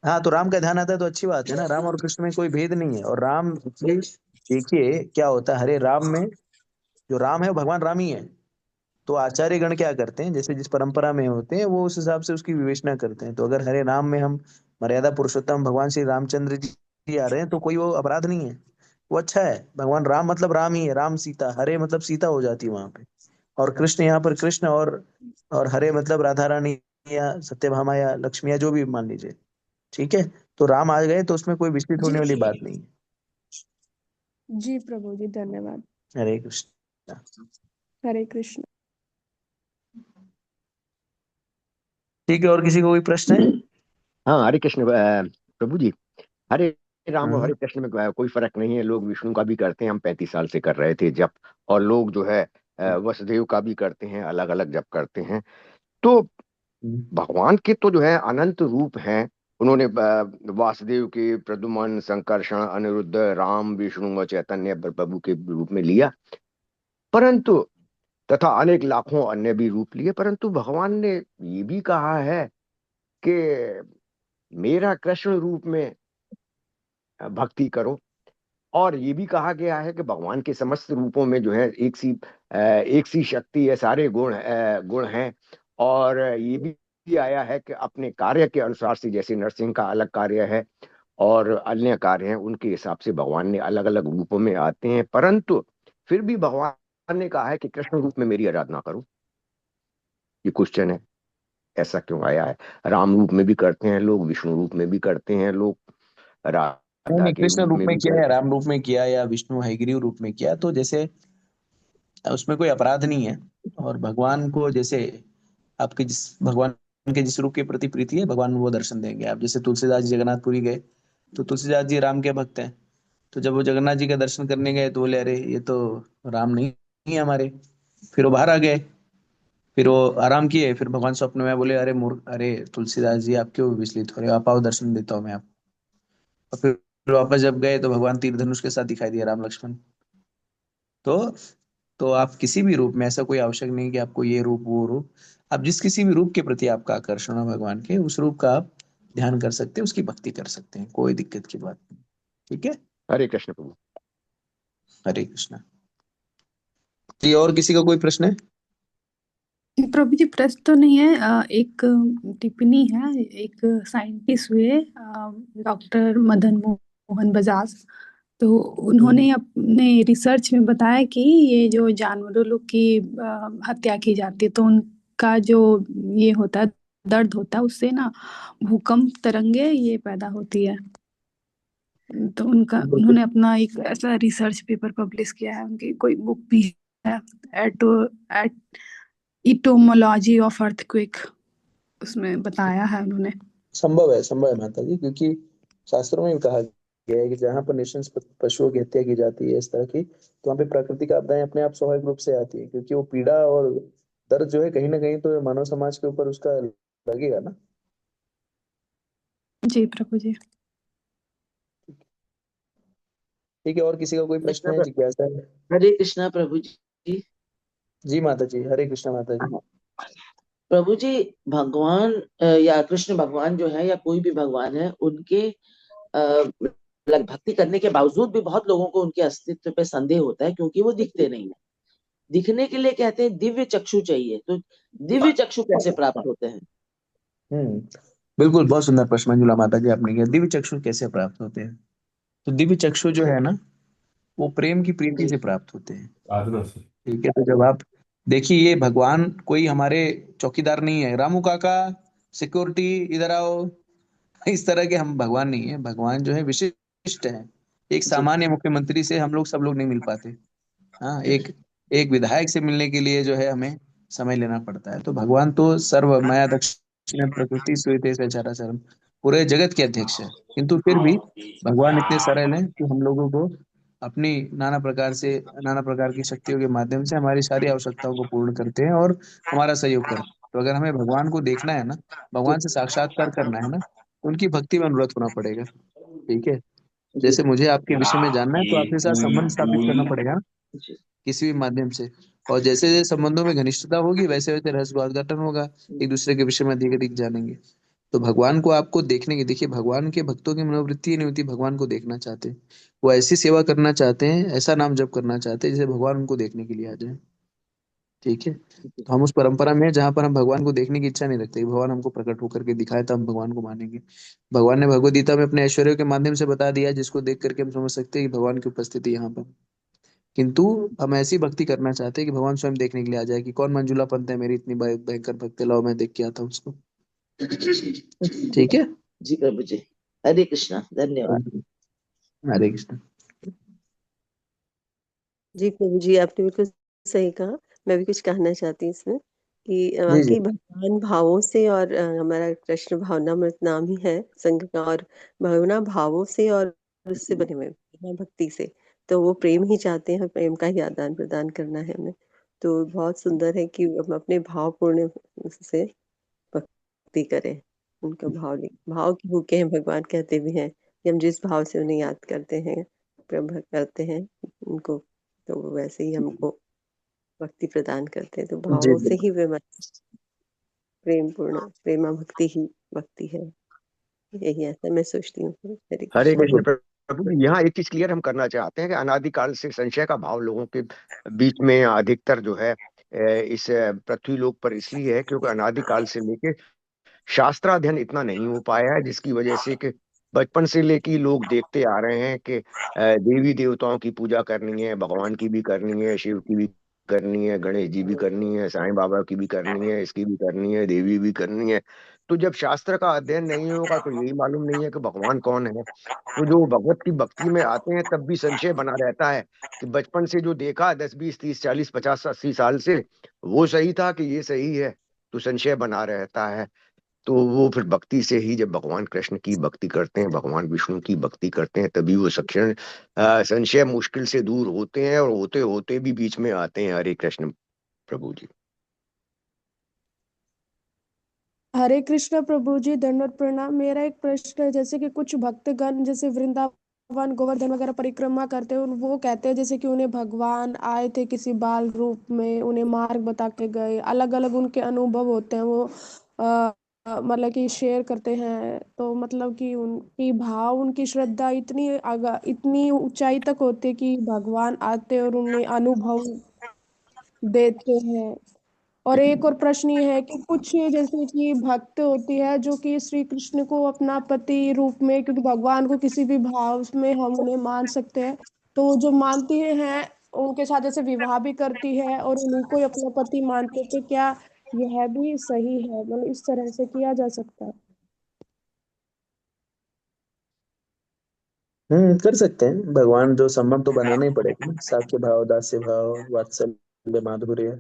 हाँ, तो राम का ध्यान आता है तो अच्छी बात है ना। राम और कृष्ण में कोई भेद नहीं है। और राम actually देखिए क्या होता है, हरे राम में जो राम है वो भगवान राम ही है। तो आचार्य गण क्या करते हैं, जैसे जिस परंपरा में होते हैं वो उस हिसाब से उसकी विवेचना करते हैं। तो अगर हरे राम में हम मर्यादा पुरुषोत्तम भगवान श्री रामचंद्र जी आ रहे हैं तो कोई वो अपराध नहीं है, वो अच्छा है। भगवान राम मतलब राम ही है, राम सीता, हरे मतलब सीता हो जाती है वहां पे। और कृष्ण यहाँ पर कृष्ण, और हरे मतलब राधा रानी या सत्यभामा या लक्ष्मी या जो भी मान लीजिए। ठीक है, तो राम आ गए तो उसमें कोई विचलित जी होने वाली बात नहीं है। जी प्रभु जी, धन्यवाद। हरे कृष्ण। हरे कृष्ण। ठीक है, और किसी को कोई प्रश्न है? हाँ, हरे कृष्ण प्रभु जी। हरे राम और हाँ। हरे कृष्ण में कोई फर्क नहीं है। लोग विष्णु का भी करते हैं, हम 35 साल से कर रहे थे जप। और लोग जो है वसुदेव का भी करते हैं, अलग अलग जप करते हैं। तो भगवान के तो जो है अनंत रूप हैं। उन्होंने वासुदेव के, प्रद्युम्न, संकर्षण, अनिरुद्ध, राम, विष्णु और चैतन्य प्रभु के रूप में लिया, परंतु तथा अनेक लाखों अन्य भी रूप लिए। परंतु भगवान ने ये भी कहा है कि मेरा कृष्ण रूप में भक्ति करो। और ये भी कहा गया है कि भगवान के समस्त रूपों में जो है एक सी शक्ति है, सारे गुण हैं। और ये भी आया है कि अपने कार्य के अनुसार से, जैसे नरसिंह का अलग कार्य है और अन्य कार्य हैं, उनके हिसाब से भगवान ने अलग अलग रूपों में आते हैं। परंतु फिर भी भगवान ने कहा है कि कृष्ण रूप में मेरी आराधना करो। ये क्वेश्चन है, ऐसा क्यों आया है? राम रूप में भी करते हैं लोग, विष्णु रूप में भी करते हैं लोग, नहीं राधा नहीं, के कृष्ण रूप रूप में में भी किया या करते हैं। राम रूप में किया या विष्णु हयग्रीव रूप में किया, तो जैसे उसमें कोई अपराध नहीं है। और भगवान को जैसे आपके जिस भगवान के जिस रूप के प्रति प्रीति है, भगवान वो दर्शन देंगे। आप जैसे तुलसीदास जी जगन्नाथपुरी गए, तो तुलसीदास जी राम के भक्त हैं। तो जब वो जगन्नाथ जी का दर्शन करने गए तो बोले अरे ये तो राम नहीं है हमारे। फिर वो बाहर आ गए, फिर वो आराम किए। फिर भगवान स्वप्न में बोले अरे मूर्ख, अरे तुलसीदास जी आप क्यों विचलित हो रहे हो, आप आओ दर्शन देता हूँ मैं आपको। और फिर वापस जब गए तो भगवान तीर धनुष के साथ दिखाई दिया, राम लक्ष्मण। तो आप किसी भी रूप में, ऐसा कोई आवश्यक नहीं कि आपको ये रूप वो रूप, आप जिस किसी भी रूप के प्रति आपका आकर्षण हो भगवान के, उस रूप का आप ध्यान कर सकते हैं, उसकी भक्ति कर सकते हैं, कोई दिक्कत की बात नहीं। ठीक है, हरे कृष्ण प्रभु। हरे कृष्णा जी। और किसी का कोई प्रश्न है? प्रभु जी प्रश्न तो नहीं है, एक टिप्पणी है। एक साइंटिस्ट हुए डॉक्टर मदन मोहन बजाज, तो उन्होंने अपने रिसर्च में बताया कि ये जो जानवरों लोग की हत्या की जाती है तो उनका जो ये होता है, दर्द होता है, उससे ना भूकंप तरंगे ये पैदा होती है। तो उन्होंने अपना एक ऐसा रिसर्च पेपर पब्लिश किया है, उनकी कोई बुक भी है, एटो एट इटोमोलॉजी ऑफ अर्थक्वेक, उसमें बताया है उन्होंने। संभव है माता जी, क्योंकि शास्त्रों में भी कहा गया है कि जहाँ पर निशंस पशुओं की हत्या की जाती है इस तरह की, तो वहाँ पे प्राकृतिक आपदाएं अपने आप स्वाभाविक रूप से आती है। क्योंकि वो पीड़ा और दर्द जो है कहीं ना कहीं तो मानव समाज के ऊपर उसका लगेगा ना। जी प्रभु जी। ठीक है, और किसी का कोई प्रश्न कृष्णा है, जिज्ञासा है? हरे कृष्णा प्रभु जी। जी माता जी, हरे कृष्णा माता जी। प्रभु जी, भगवान या कृष्ण भगवान जो है या कोई भी भगवान है, उनके भक्ति करने के बावजूद भी बहुत लोगों को उनके अस्तित्व पे संदेह होता है, क्योंकि वो दिखते नहीं है। दिखने के लिए कहते हैं दिव्य चक्षु चाहिए, तो दिव्य चक्षु कैसे प्राप्त होते हैं? बिल्कुल, बहुत सुंदर प्रश्न मंजुला माता जी आपने किया। दिव्य चक्षु कैसे प्राप्त होते हैं? तो दिव्य चक्षु जो है ना, वो प्रेम की प्रीति से प्राप्त होते हैं। ठीक है, तो जब आप देखिए, ये भगवान कोई हमारे चौकीदार नहीं है, रामू काका सिक्योरिटी इधर आओ, इस तरह के हम भगवान नहीं है। भगवान जो है विशिष्ट है। एक सामान्य मुख्यमंत्री से हम लोग सब लोग नहीं मिल पाते। हाँ, एक एक विधायक से मिलने के लिए जो है हमें समय लेना पड़ता है। तो भगवान तो सर्व माया दक्षिण प्रकृति सुयते सचराचरम, पूरे जगत के अध्यक्ष है। किंतु फिर भी भगवान इतने सरल हैं कि हम लोगों को अपनी नाना प्रकार की शक्तियों के माध्यम से हमारी सारी आवश्यकताओं को पूर्ण करते हैं और हमारा सहयोग करते हैं। तो अगर हमें भगवान को देखना है ना, जी भगवान से साक्षात्कार करना है ना, तो उनकी भक्ति में अनुरत होना पड़ेगा। ठीक है। जी जैसे मुझे आपके विषय में जानना है तो आपके साथ संबंध स्थापित करना पड़ेगा जी किसी भी माध्यम से। और जैसे जैसे संबंधों में घनिष्ठता होगी वैसे वैसे रहस्योद्घाटन होगा, एक दूसरे के विषय में अधिक अधिक जानेंगे। तो भगवान को आपको देखने की, देखिए भगवान के भक्तों की मनोवृत्ति ही नहीं होती, भगवान को देखना चाहते हैं। वो ऐसी सेवा करना चाहते हैं, ऐसा नाम जप करना चाहते हैं जैसे भगवान उनको देखने के लिए आ जाए। ठीक है। तो हम उस परंपरा में हैं जहाँ पर हम भगवान को देखने की इच्छा नहीं रखते, भगवान हमको प्रकट होकर के दिखाए तब हम भगवान को मानेंगे। भगवान ने भगवद गीता में अपने ऐश्वर्य के माध्यम से बता दिया, जिसको देख करके हम समझ सकते हैं कि भगवान की उपस्थिति यहाँ पर। किंतु हम ऐसी भक्ति करना चाहते हैं कि भगवान स्वयं देखने के लिए आ जाए कि कौन मंजुला पंत है, मेरी इतनी भयंकर भक्ति, लाओ मैं देख के आता हूँ उसको। ठीक है। जी प्रभु जी, हरे कृष्णा, धन्यवाद। हरे कृष्ण। जी प्रभु जी, आपने बिल्कुल सही कहा। मैं भी कुछ कहना चाहती हूँ इसमें कि जी जी। वाकई भगवान भावों से, और हमारा कृष्ण भावनामृत नाम ही है संघ का, और भावना भावों से और उससे बने हुए बिना भक्ति से, तो वो प्रेम ही चाहते हैं, प्रेम का ही आदान प्रदान करना है हमें। तो बहुत सुंदर है कि हम अपने भावपूर्ण से भक्ति करें, उनका भाव की भूखे हैं भगवान कहते भी हैं कि हम जिस भाव से उन्हें याद करते हैं, प्रेम करते हैं उनको, तो वो वैसे ही हमको भक्ति प्रदान करते हैं। तो जी भावों जी। से ही वे प्रेम पूर्ण प्रेमा भक्ति ही भक्ति है, यही ऐसा मैं सोचती हूँ। हरे हरे कृष्ण। कृष्ण प्रभु जी, यहाँ एक चीज क्लियर हम करना चाहते हैं कि अनादिकाल से संशय का भाव लोगों के बीच में अधिकतर जो है इस पृथ्वी लोक पर इसलिए है क्योंकि अनादिकाल से लेके शास्त्राध्ययन इतना नहीं हो पाया है, जिसकी वजह से कि बचपन से लेके लोग देखते आ रहे हैं कि देवी देवताओं की पूजा करनी है, भगवान की भी करनी है, शिव की भी करनी है, गणेश जी भी करनी है, साईं बाबा की भी करनी है, इसकी भी करनी है, देवी भी करनी है। तो जब शास्त्र का अध्ययन नहीं होगा तो यही मालूम नहीं है कि भगवान कौन है। तो जो भगवत की भक्ति में आते हैं तब भी संशय बना रहता है कि बचपन से जो देखा 10 20 30 40 50 80 साल से वो सही था कि ये सही है, तो संशय बना रहता है। तो वो फिर भक्ति से ही, जब भगवान कृष्ण की भक्ति करते हैं, भगवान विष्णु की भक्ति करते हैं, तभी वो संशय मुश्किल से दूर होते हैं, और होते होते भी बीच में आते हैं। हरे कृष्ण प्रभु जी। हरे कृष्ण प्रभु जी, दंडवत प्रणाम। मेरा एक प्रश्न है, जैसे कि कुछ भक्तगण जैसे वृंदावन गोवर्धन वगैरह परिक्रमा करते हैं, वो कहते हैं जैसे कि उन्हें भगवान आए थे किसी बाल रूप में, उन्हें मार्ग बता के गए, अलग अलग उनके अनुभव होते हैं, वो मतलब कि शेयर करते हैं। तो मतलब कि उनकी भाव, उनकी श्रद्धा इतनी ऊंचाई तक होती है कि भगवान आते और उन्हें अनुभव देते हैं। और एक और प्रश्न ये है कि कुछ जैसे कि भक्त होती है जो कि श्री कृष्ण को अपना पति रूप में, क्योंकि भगवान को किसी भी भाव में हम उन्हें मान सकते हैं, तो वो जो मानती हैं उनके साथ जैसे विवाह भी करती है और उन्हीं को ही अपना पति मानते हैं, तो क्या यह भी सही है? मतलब इस तरह से किया जा सकता है? कर सकते हैं। भगवान जो संबंध तो बनाना ही पड़ेगा ना, साख्य भाव, दास्य भाव, वात्सल्य, माधुर्य।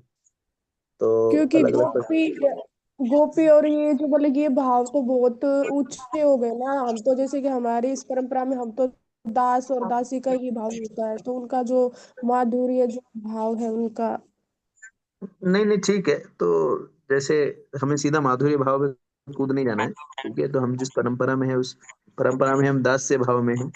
तो क्योंकि अलग अलग। गोपी और ये जो बोले कि ये भाव तो बहुत ऊंचे हो गए ना। हम तो जैसे कि हमारी इस परंपरा में हम तो दास और दासी का ही भाव होता है, तो उनका जो माधुर्य जो भाव है उनका। नहीं नहीं, ठीक है। तो जैसे हमें सीधा माधुर्य भाव में कूद नहीं जाना है। ठीक है। तो हम जिस परंपरा में है उस परंपरा में हम दास्य भाव में हैं,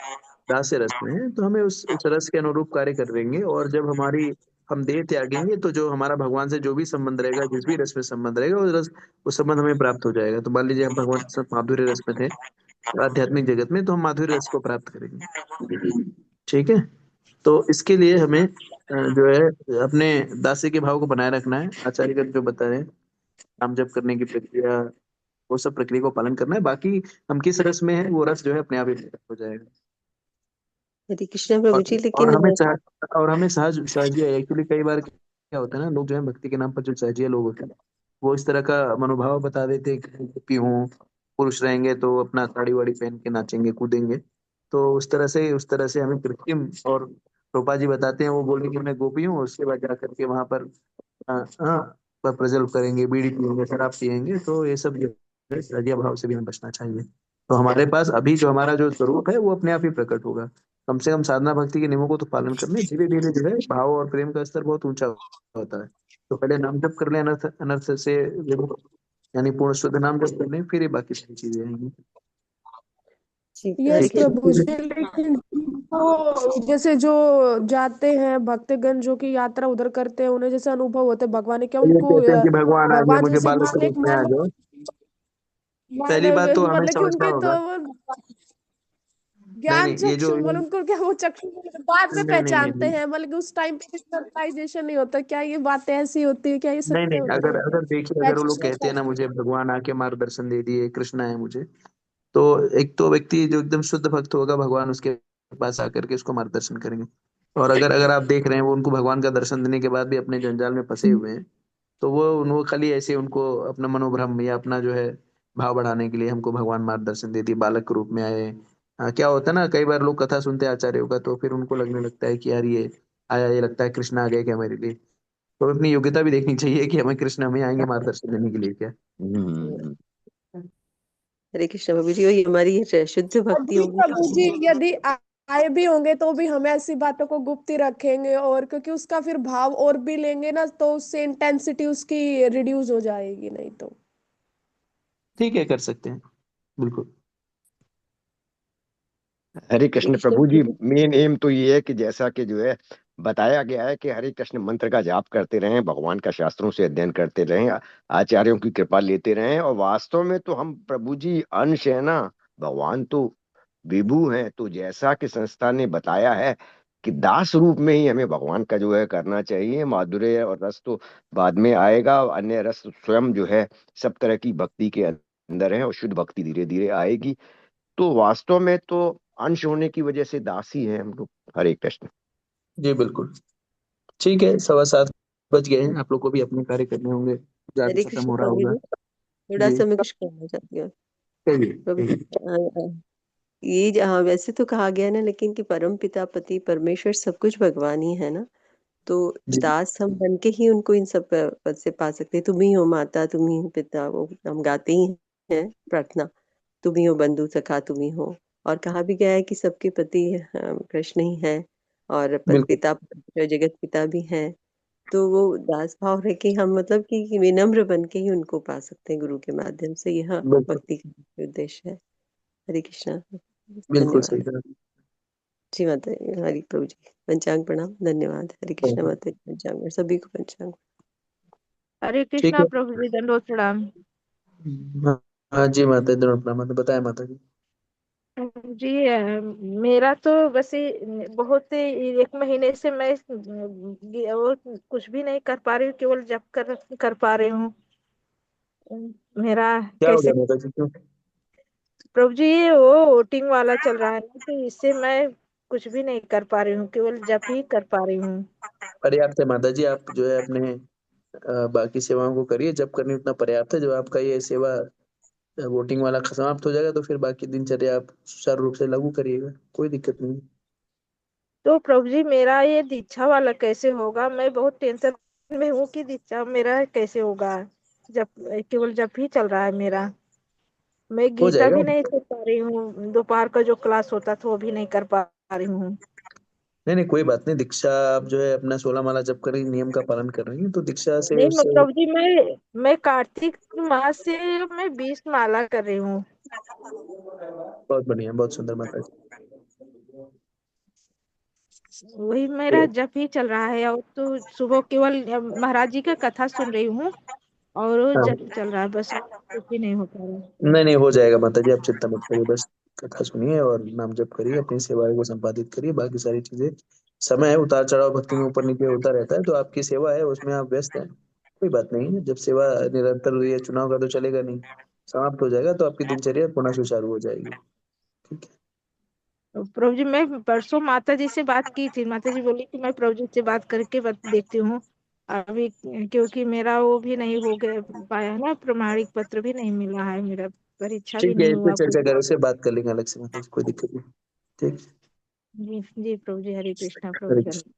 दास्य रस में हैं, तो हमें उस रस के अनुरूप कार्य कर देंगे। और जब हम देह त्यागेंगे तो जो हमारा भगवान से जो भी संबंध रहेगा, जिस भी रस में संबंध रहेगा, वो संबंध हमें प्राप्त हो जाएगा। तो मान लीजिए हम भगवान के साथ माधुर्य रस में थे आध्यात्मिक जगत में, तो हम माधुर्य रस को प्राप्त करेंगे। ठीक है। तो इसके लिए हमें जो है अपने दास्य के भाव को बनाए रखना है। आचार्यगण जो बता रहे हैं, नाम जप करने की प्रक्रिया, वो सब प्रक्रिया को पालन करना है। बाकी हम किस रस में है, वो रस जो है अपने आप ही प्रकट हो जाएगा। हरे कृष्ण प्रभु और जी, और लेकिन हमें सहज सहजिया, एक्चुअली कई बार क्या होता है ना, लोग जो है भक्ति के नाम पर जो सहजिया लोग होते हैं, वो इस तरह का मनोभाव बता देते हैं कि गोपी हूँ, पुरुष रहेंगे तो अपना साड़ी वाड़ी पहन के नाचेंगे कूदेंगे। तो उस तरह से हमें कृत्रिम, और रूपा जी बताते हैं, वो बोलेंगे मैं गोपी हूँ, उसके बाद जाकर के वहां पर हाँ पर प्रजल्प करेंगे, बीड़ी पियेंगे, शराब पियेंगे। तो ये सब जो है सहजिया भाव से भी हमें बचना चाहिए। तो हमारे पास अभी जो हमारा जो स्वरूप है वो अपने आप ही प्रकट होगा। कम से कम साधना भक्ति के नियमों को तो पालन करने, धीरे धीरे जो है भाव और प्रेम का स्तर बहुत ऊंचा होता है। तो पहले नाम जप कर ले, अनर्थ अनर्थ से यानी पूर्ण शुद्ध नाम जप कर ले, फिर ये बाकी सारी चीजें आएंगी। जी हरे यस कृष्ण प्रभु प्रभु जी, लेकिन तो जैसे जो जाते हैं भक्तगण जो कि यात्रा उधर करते हैं, उन्हें जैसे अनुभव होते हैं भगवान के, क्या ये उनको कहते हैं कि भगवान आ गए, भगवान मुझे जैसे बालक के मान रूप एक में आ मानव जाओ। पहली मानव बात तो हमें मतलब कि समझना उनके तो होगा। ज्ञान नहीं, ये चक्षु जो मतलब उनको क्या वो चक्षु बाद में नहीं नहीं नहीं पहचानते नहीं हैं, मतलब कि उस टाइम पे रियलाइजेशन नहीं होता। क्या ये बातें ऐसी होती है? क्या ये नहीं सत्य नहीं, होता अगर है? अगर देखिए, क्या अगर वो लोग चीजें कहते हैं ना सच- मुझे भगवान आके मार्गदर्शन दे दिए, कृष्ण है मुझे, तो एक तो व्यक्ति जो एकदम शुद्ध भक्त होगा, भगवान उसके पास आकर के उसको मार्गदर्शन करेंगे। और अगर अगर आप देख रहे हैं वो उनको भगवान का दर्शन देने के बाद भी अपने जंजाल में फंसे हुए हैं, तो वो खाली ऐसे उनको अपना मनोभ्रम या अपना जो है भाव बढ़ाने के लिए हमको भगवान मार्गदर्शन दे दिए, बालक के रूप में आए। क्या होता है ना, कई बार लोग कथा सुनते हैं आचार्यों का, तो फिर उनको लगने लगता है कि यार ये आया, ये लगता है कृष्ण आ गए क्या मेरे लिए। तो अपनी योग्यता भी देखनी चाहिए कि हमें कृष्ण हमें आएंगे मार्गदर्शन देने के लिए क्या। हम्म। हरे कृष्ण प्रभु जी, वही हमारी ये शुद्ध भक्ति अभी होगी प्रभु जी तो यदि आए भी होंगे तो भी हमें ऐसी बातों को गुप्त ही रखेंगे, और क्योंकि उसका फिर भाव और भी लेंगे ना, तो उससे इंटेंसिटी उसकी रिड्यूस हो जाएगी, नहीं तो। ठीक है, कर सकते हैं, बिल्कुल। हरे हरे कृष्ण कृष्ण प्रभु जी, प्रभु जी। मेन एम तो ये है कि जैसा कि जो है बताया गया है कि हरे कृष्ण मंत्र का जाप करते रहें, भगवान का शास्त्रों से अध्ययन करते रहें, आचार्यों की कृपा लेते रहें। और वास्तव में तो हम प्रभु जी अंश है ना, भगवान तो विभू हैं। तो जैसा कि संस्था ने बताया है कि दास रूप में ही हमें भगवान का जो है करना चाहिए। माधुर्य और रस तो बाद में आएगा, अन्य रस स्वयं जो है सब तरह की भक्ति के अंदर है, और शुद्ध भक्ति धीरे धीरे आएगी। तो वास्तव में तो अंश होने की वजह से दासी है हम लोग। हरे कृष्ण। जी बिल्कुल। ठीक है, 7:15 बज गए हैं, आप लोग को भी अपने कार्य करने होंगे, पूजा भी हरे खत्म कृष्ण हो रहा प्रभु होगा। जी, थोड़ा जी, सा मैं कुछ कहना चाहती हूँ कहिए प्रभु जी। कहिए। ये जहाँ वैसे तो कहा गया ना, लेकिन कि परम पिता पति परमेश्वर सब कुछ भगवान ही है ना। तो जी दास हम बन के ही उनको इन सब पद से पा सकते हैं। तुम ही हो माता, तुम ही हो पिता, वो हम गाते ही हैं प्रार्थना। तुम ही हो बंधु सखा, तुम ही हो। और कहा भी गया है कि सबके पति कृष्ण ही है, और बिल्कुल पिता जगत पिता भी हैं। तो वो दास भाव रह के हम मतलब कि विनम्र बन के ही उनको पा सकते हैं गुरु के माध्यम से। यह बिल्कुल भक्ति का उद्देश्य है। हरे कृष्णा, बिल्कुल सही धन्यवाद। कहा। जी माता, हरि प्रभु जी, पंचांग प्रणाम, धन्यवाद। हरे कृष्णा माता जी, पंचांग और सभी को पंचांग। हरे ठीक कृष्णा है। प्रभु जी, दंडोत प्रणाम। हाँ हाँ जी माता जी, दंडवत प्रणाम, बताया माता जी। जी मेरा तो बस बहुत एक महीने से मैं और कुछ भी नहीं कर पा रही हूँ, केवल जप कर पा रही हूँ। मेरा क्या हो कैसे गया माता जी, क्यों? प्रभु जी, ये वो वोटिंग वाला चल रहा है ना, तो इससे मैं कुछ भी नहीं कर पा रही हूँ, केवल जप ही कर पा रही हूँ। पर्याप्त है माता जी, आप जो है अपने बाकी सेवाओं को करिए, जब करनी उतना पर्याप्त है। जब आपका ये सेवा वोटिंग वाला समाप्त हो जाएगा तो फिर बाकी दिनचर्या आप सुचारू रूप से लागू करिएगा, कोई दिक्कत नहीं। तो प्रभु जी, मेरा ये दीक्षा वाला कैसे होगा? मैं बहुत टेंशन में हूँ कि दीक्षा मेरा कैसे होगा, जब केवल जप ही चल रहा है मेरा। मैं हो गीता जाएगा। भी नहीं कर पा रही हूँ, दोपहर का जो क्लास होता था वो भी नहीं कर पा रही हूँ। नहीं नहीं, कोई बात नहीं, दीक्षा आप जो है अपना 16 माला जप कर रही, नियम का पालन कर रही है, तो दीक्षा से नहीं उससे मतलब जी, मैं कार्तिक मास से मैं 20 माला कर रही हूँ। बहुत बढ़िया, बहुत सुंदर माता जी। वही मेरा ठीक जप ही चल रहा है, और तो सुबह केवल महाराज जी का कथा सुन रही हूँ, और वो है। हाँ, जप चल रहा है, बस कुछ भी नहीं हो पा रहा। नहीं नहीं, हो जाएगा माता जी, आप चिंता मत करिए, बस कथा सुनिए और नाम जप करिए, अपनी सेवाएं को संपादित करिए, बाकी सारी चीजें समय है, उतार चढ़ाव भक्ति में ऊपर नीचे होता रहता है, तो आपकी सेवा है उसमें आप व्यस्त हैं, कोई बात नहीं है। जब सेवा निरंतर ये चुनाव का तो चलेगा नहीं, समाप्त हो जाएगा तो आपकी दिनचर्या पुनः सुचारू हो जाएगी। ठीक है। प्रभु जी, मैं परसों माता जी से बात की थी, माता जी बोली कि मैं प्रभु जी से बात करके देखती हूँ अभी, क्योंकि मेरा वो भी नहीं हो गया पाया है ना, प्रमाणिक पत्र भी नहीं मिला है, मेरा परीक्षा भी ठीक है, नहीं इस पे हुआ चर्चा पूरा। करें, उससे बात कर लेंगे अलग से माता जी, कोई दिक्कत नहीं। ठीक। जी जी प्रभु जी, हरे कृष्णा प्रभु हरे जी। कृष्ण।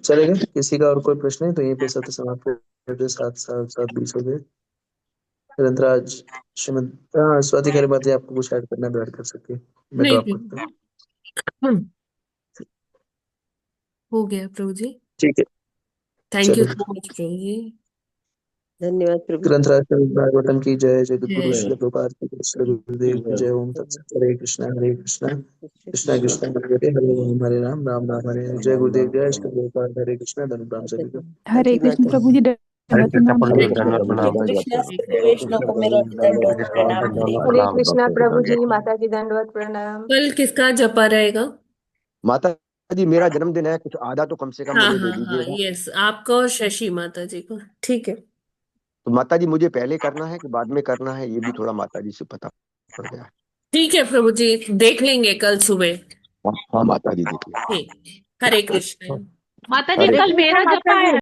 चलेगा, किसी का और कोई प्रश्न है तो यहीं पे सत्र समाप्त कर दे, 7:20 हो गए। निरंतराज श्रीमद स्वाति खैर बात है, आपको कुछ ऐड करना है तो ऐड कर सकते हैं, मैं नहीं ड्रॉप करता हूँ। नहीं, हो गया प्रभु जी। ठीक है, थैंक यू चलो। सो मच प्रभु जी। धन्यवाद प्रभु। ग्रंथराज श्रीमद् भागवतम की जय, जगद्गुरु जय श्रील प्रभुपाद की जय, श्री गुरुदेव की जय। ओम तत्सत। हरे कृष्णा कृष्णा कृष्णा हरे हरे राम राम राम हरे हरे। जय गुरुदेव, जय श्री प्रभुपाद। हरे कृष्णा, धन्यवाद सभी को। हरे कृष्ण प्रभु जी, हरे दंडवत कृष्णा प्रणाम। पंडित हरे जी, कृष्ण दंडवत प्रभु जी, प्रणाम। कृष्णा सभी वैष्णव को मेरा दंडवत प्रणाम। हरे हरे कृष्ण। कृष्णा प्रभु जी, माता जी दंडवत प्रणाम। कल किसका जपा रहेगा? माता जी मेरा जन्मदिन है, कुछ आधा तो कम से कम हाँ मुझे दे हाँ हाँ, दीजिएगा। यस, आपका और शशि माता जी को। ठीक है, तो माता जी मुझे पहले करना है कि बाद में करना है, ये भी थोड़ा माता जी से पता पड़ गया है। ठीक है प्रभु जी, देख लेंगे कल सुबह। हाँ माता जी देखिए। ठीक, हरे कृष्ण। माता जी हरे कल मेरा जपा है।